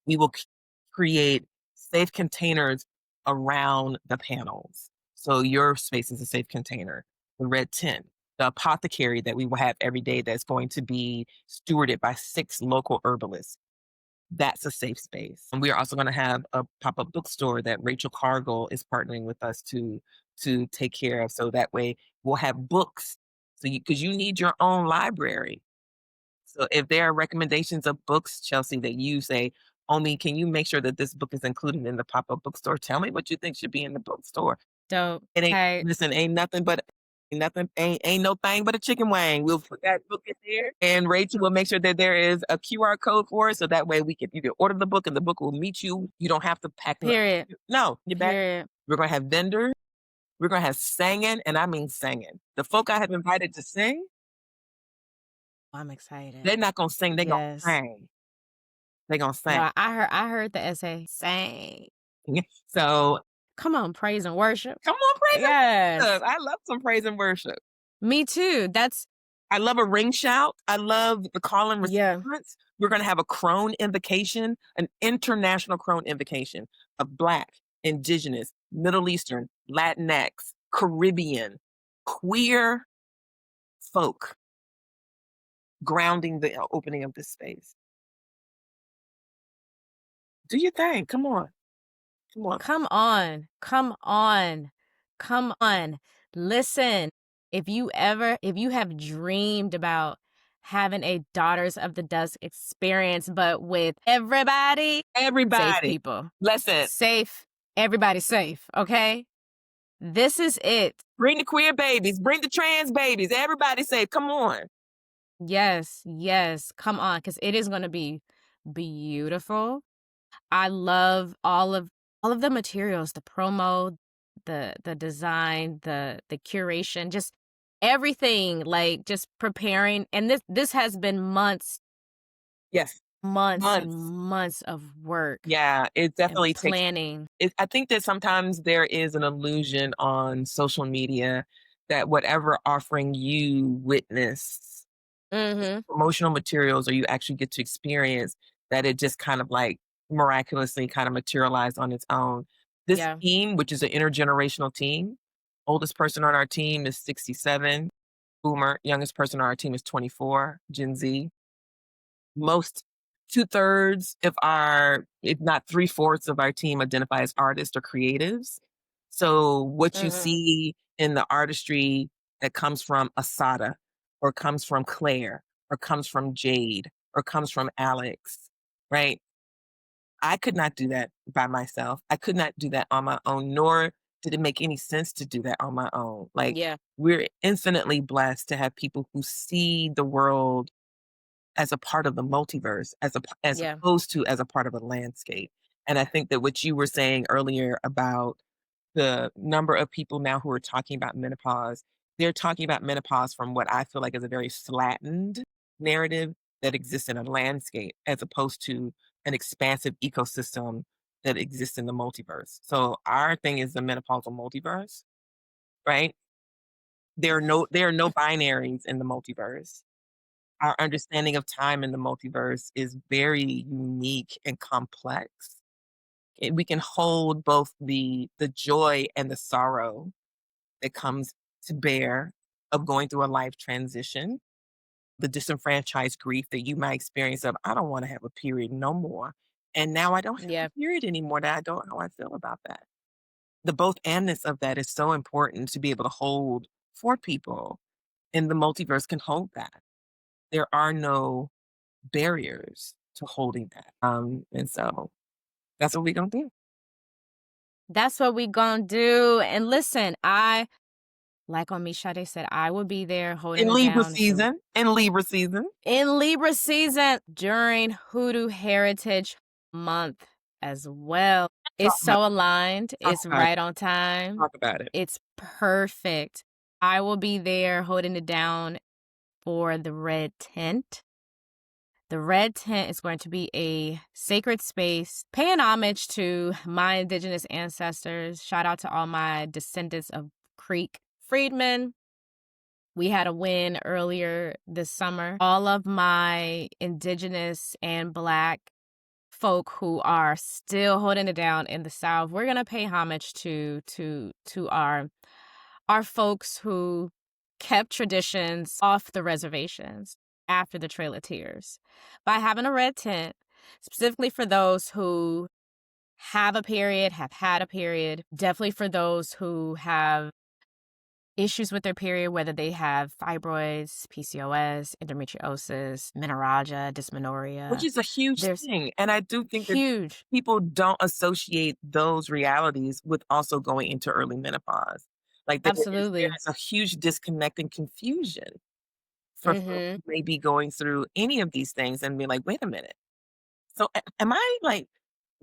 We will create safe containers around the panels. So your space is a safe container. The red tent, the apothecary that we will have every day that's going to be stewarded by 6 local herbalists. That's a safe space. And we are also going to have a pop-up bookstore that Rachel Cargill is partnering with us to take care of. So that way we'll have books. So because you need your own library. So if there are recommendations of books, Chelsea, that you say, "Omi, can you make sure that this book is included in the pop-up bookstore? Tell me what you think should be in the bookstore." Dope. It ain't Okay. listen, ain't no thing but a chicken wing. We'll put that book in there, and Rachel will make sure that there is a QR code for it, so that way you can order the book and the book will meet you. You don't have to pack it up. Period. No, you back. Period. We're gonna have vendors. We're gonna have singing, and I mean singing. The folk I have invited to sing, I'm excited. they're not gonna sing, they're gonna Yes. sing. They're gonna sing. No, I heard the essay. Same. Yeah. So Come on, praise and worship. Come on, praise and Yes. worship. I love some praise and worship. Me too. That's I love a ring shout. I love the call and yeah. response. We're going to have a crone invocation, an international crone invocation of Black, Indigenous, Middle Eastern, Latinx, Caribbean, queer folk grounding the opening of this space. Do your thing. Come on. Come on. Come on. Come on. Come on. Listen, if you have dreamed about having a Daughters of the Dusk experience, but with everybody, safe Everybody. people, Listen, safe, everybody safe, okay? This is it. bring the queer babies, bring the trans babies. Everybody say, come on. Yes, yes, come on, because it is gonna be beautiful. I love all of the materials, the promo, the design, the curation, just everything, like, just preparing, and this has been months, Yes. months and Months. months of work Yeah, it and definitely takes planning. I think that sometimes there is an illusion on social media that whatever offering you witness Mhm. promotional materials or you actually get to experience, that it just kind of like miraculously kind of materialized on its own. This Yeah. team, which is an intergenerational team, oldest person on our team is 67, boomer, youngest person on our team is 24, Gen Z. Most two-thirds of our, if not three-fourths of our team identify as artists or creatives. So what you Mhm. see in the artistry that comes from Asada or comes from Claire or comes from Jade or comes from Alex, right? I could not do that by myself. I could not do that on my own, nor did it make any sense to do that on my own. Like, Yeah. we're infinitely blessed to have people who see the world as a part of the multiverse, as Yeah. opposed to as a part of a landscape. And I think that what you were saying earlier about the number of people now who are talking about menopause, they're talking about menopause from what I feel like is a very flattened narrative that exists in a landscape as opposed to an expansive ecosystem that exists in the multiverse. So our thing is the menopausal multiverse, right? There are no binaries in the multiverse. Our understanding of time in the multiverse is very unique and complex. We can hold both the joy and the sorrow that comes to bear of going through a life transition, the disenfranchised grief that you might experience of, I don't want to have a period no more. And now I don't have Yeah. a period anymore that I don't know how I feel about that. The both andness of that is so important to be able to hold for people. And the multiverse can hold that. There are no barriers to holding that. And so that's what we're gonna do. That's what we gonna do. And listen, like on Mishade said, I will be there holding In it Libra down season, in Libra season. in Libra season during Hoodoo Heritage Month as well. Talk It's about so aligned. talk It's about it. right on time. Talk about it. It's perfect. I will be there holding it down for the red tent. The red tent is going to be a sacred space paying homage to my indigenous ancestors. Shout out to all my descendants of Creek freedmen. We had a win earlier this summer. All of my indigenous and Black folk who are still holding it down in the South, we're gonna pay homage to our folks who kept traditions off the reservations after the Trail of Tears by having a red tent, specifically for those who have a period, have had a period, definitely for those who have issues with their period, whether they have fibroids, PCOS, endometriosis, menorrhagia, Which dysmenorrhea. is a huge There's thing. And I do think that huge. people don't associate those realities with also going into early menopause. Like there Absolutely. is a huge disconnect and confusion for folks Mhm. who may be going through any of these things and be like, wait a minute. So am I like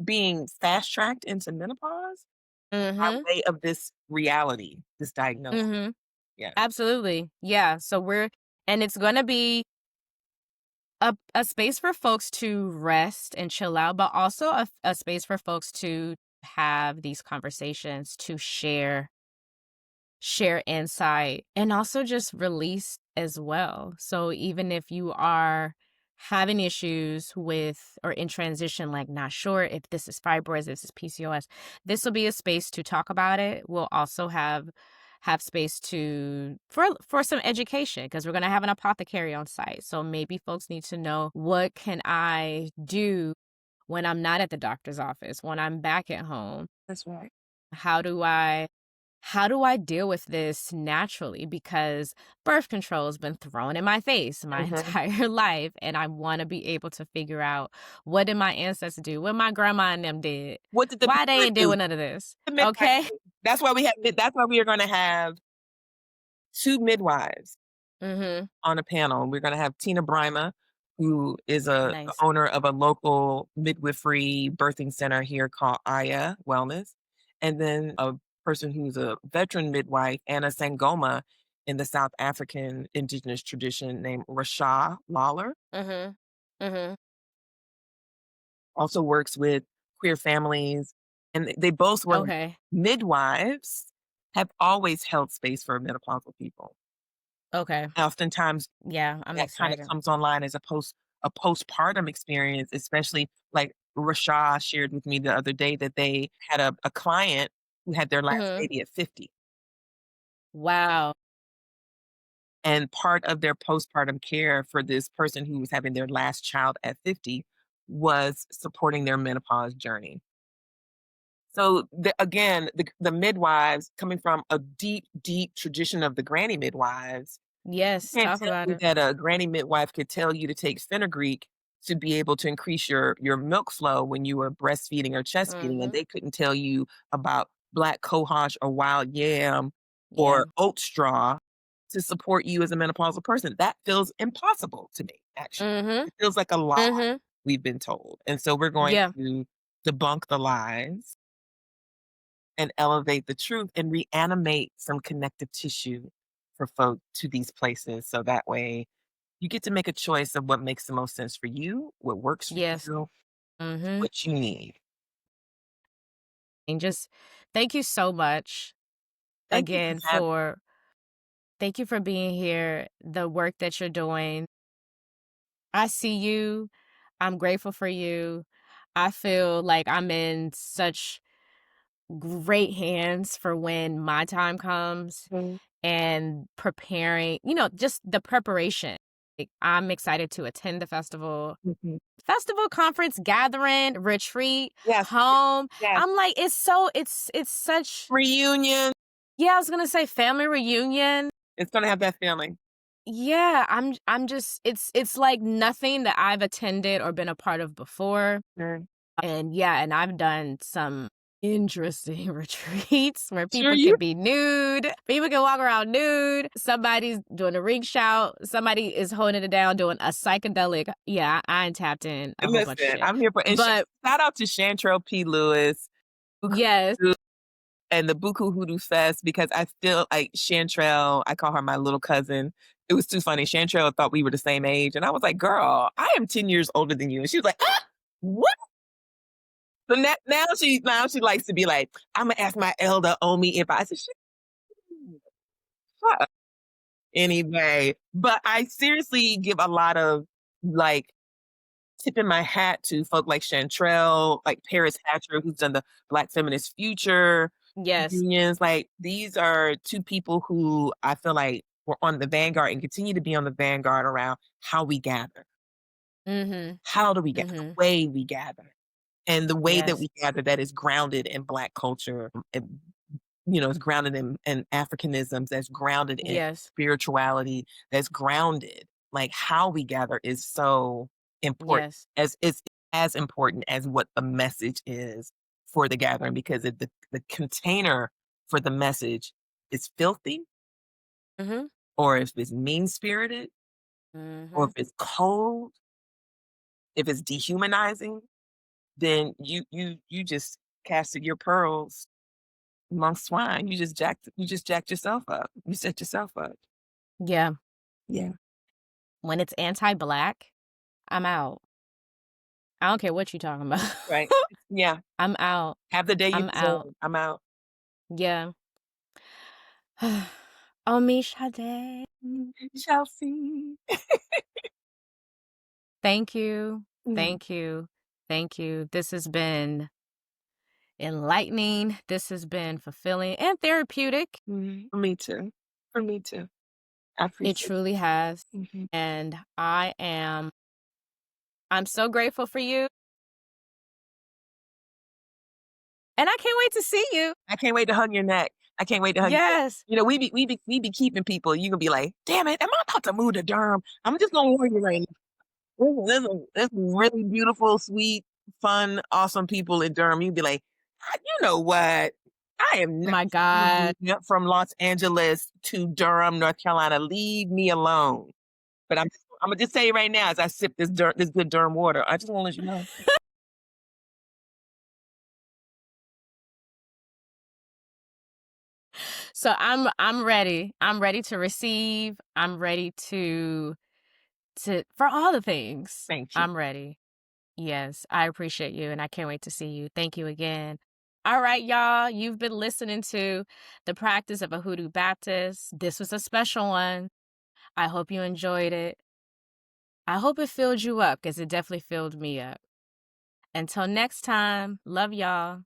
being fast tracked into menopause by Mhm. way of this reality, this diagnosis? Mhm. Yeah. Absolutely. Yeah, so we're and it's gonna be a space for folks to rest and chill out, but also a space for folks to have these conversations to share insight and also just release as well. So even if you are having issues with or in transition, like not sure if this is fibroids, this is PCOS, this will be a space to talk about it. We'll also have space to for some education because we're going to have an apothecary on site. So maybe folks need to know, what can I do when I'm not at the doctor's office, when I'm back at home? That's right. How do I deal with this naturally? Because birth control has been thrown in my face my Mhm. entire life, and I want to be able to figure out, what did my ancestors do? What my grandma and them did? What did the Why they midwife ain't do? doing none of this? The midwife Okay. do. That's why we are gonna have 2 midwives Mhm. on a panel. We're gonna have Tina Brima, who is the Nice. owner of a local midwifery birthing center here called Aya Wellness, and then a person who's a veteran midwife, Anna Sangoma, in the South African indigenous tradition named Rasha Lawler. Mhm. Mhm. Also works with queer families, and they both were Okay. midwives, have always held space for menopausal people. Okay. Oftentimes, Yeah, I'm that kinda excited. comes online as a postpartum experience, especially, like, Rasha shared with me the other day that they had a client who had their last Mhm. baby at 50, Wow. and part of their postpartum care for this person who was having their last child at 50 was supporting their menopause journey. So, the midwives coming from a deep, deep tradition of the granny midwives, you Yes, can't talk tell about me it. that a granny midwife could tell you to take fenugreek to be able to increase your milk flow when you were breastfeeding or chest feeding, and Mhm. they couldn't tell you about black cohosh or wild yam Yeah. or oat straw to support you as a menopausal person. That feels impossible to me, actually. Mhm. It feels like a lie Mhm. we've been told, and so we're going Yeah. to debunk the lies and elevate the truth and reanimate some connective tissue for folk to these places, so that way you get to make a choice of what makes the most sense for you, what works for Yes. you, Mhm. what you need. And just thank you so much Thank you for again having for thank you for being here, the work that you're doing. I see you. I'm grateful for you. I feel like I'm in such great hands for when my time comes, me. and preparing, just the preparation. Like, I'm excited to attend the festival. Mhm. Festival, conference, gathering, retreat, Yes, home. yes. I'm like, it's such, Reunion. yeah, I was gonna say family reunion. It's gonna have that feeling. Yeah, I'm just, it's like nothing that I've attended or been a part of before. Mm. And yeah, and I've done some interesting retreats where Sure people you can be nude. People can walk around nude. Somebody's doing a ring shout. Somebody is holding it down doing a psychedelic. Yeah, I ain't tapped in a whole bunch of listen, shit. I'm here for and But shout out to Chantrell P. Lewis, Buku yes, Hoodoo, and the Buku Hoodoo Fest because I feel like Chantrell, I call her my little cousin. It was too funny. Chantrell thought we were the same age, and I was like, "Girl, I am 10 years older than you." And she was like, "Ah, what?" So now she likes to be like, "Imma ask my elder Omi if I" said, "Shut up." Anyway, but I seriously give a lot of, like, tipping my hat to folk like Chantrell, like Paris Hatcher, who's done the Black Feminist Future yes. reunions. Like, these are 2 people who I feel like were on the vanguard and continue to be on the vanguard around how we gather. Mhm. How do we gather? Mhm. The way we gather. And the way that Yes. we gather that is grounded in Black culture, is grounded in Africanisms, that's grounded in Yes. spirituality, that's grounded. Like how we gather is so important Yes. as it's as important as what the message is for the gathering because if the container for the message is filthy Mhm. or if it's mean spirited or if Mhm. it's cold, if it's dehumanizing, then you just casted your pearls among swine. You just jacked yourself up. You set yourself up. Yeah. Yeah. When it's anti-black, I'm out. I don't care what you talking about. Right. Yeah. I'm out. Have the day you I'm out. deserve. I'm out. Yeah. Oh, me Sade. Shall see. Thank you. Mhm. Thank you. Thank you. This has been enlightening. This has been fulfilling and therapeutic. Mhm. Me too. For me too. I It appreciate truly has. it. Mhm. And I'm so grateful for you. And I can't wait to see you. I can't wait to hug your neck. I can't wait to hug your neck. Yes. You know, we be keeping people. You gonna be like, damn it, am I about to move to Durham? I'm just gonna warn you right now. There's really beautiful, sweet, fun, awesome people in Durham. You'd be like, "Ah, you know what? I am not My God. moving up from Los Angeles to Durham, North Carolina. Leave me alone." But I'm gonna just tell you right now, as I sip this good Durham water, I just want to let you know. So I'm ready. I'm ready to receive. I'm ready to for all the things. Thank you. I'm ready. Yes, I appreciate you and I can't wait to see you. Thank you again. All right, y'all. You've been listening to The Practice of a Hoodoo Baptist. This was a special one. I hope you enjoyed it. I hope it filled you up because it definitely filled me up. Until next time, love y'all.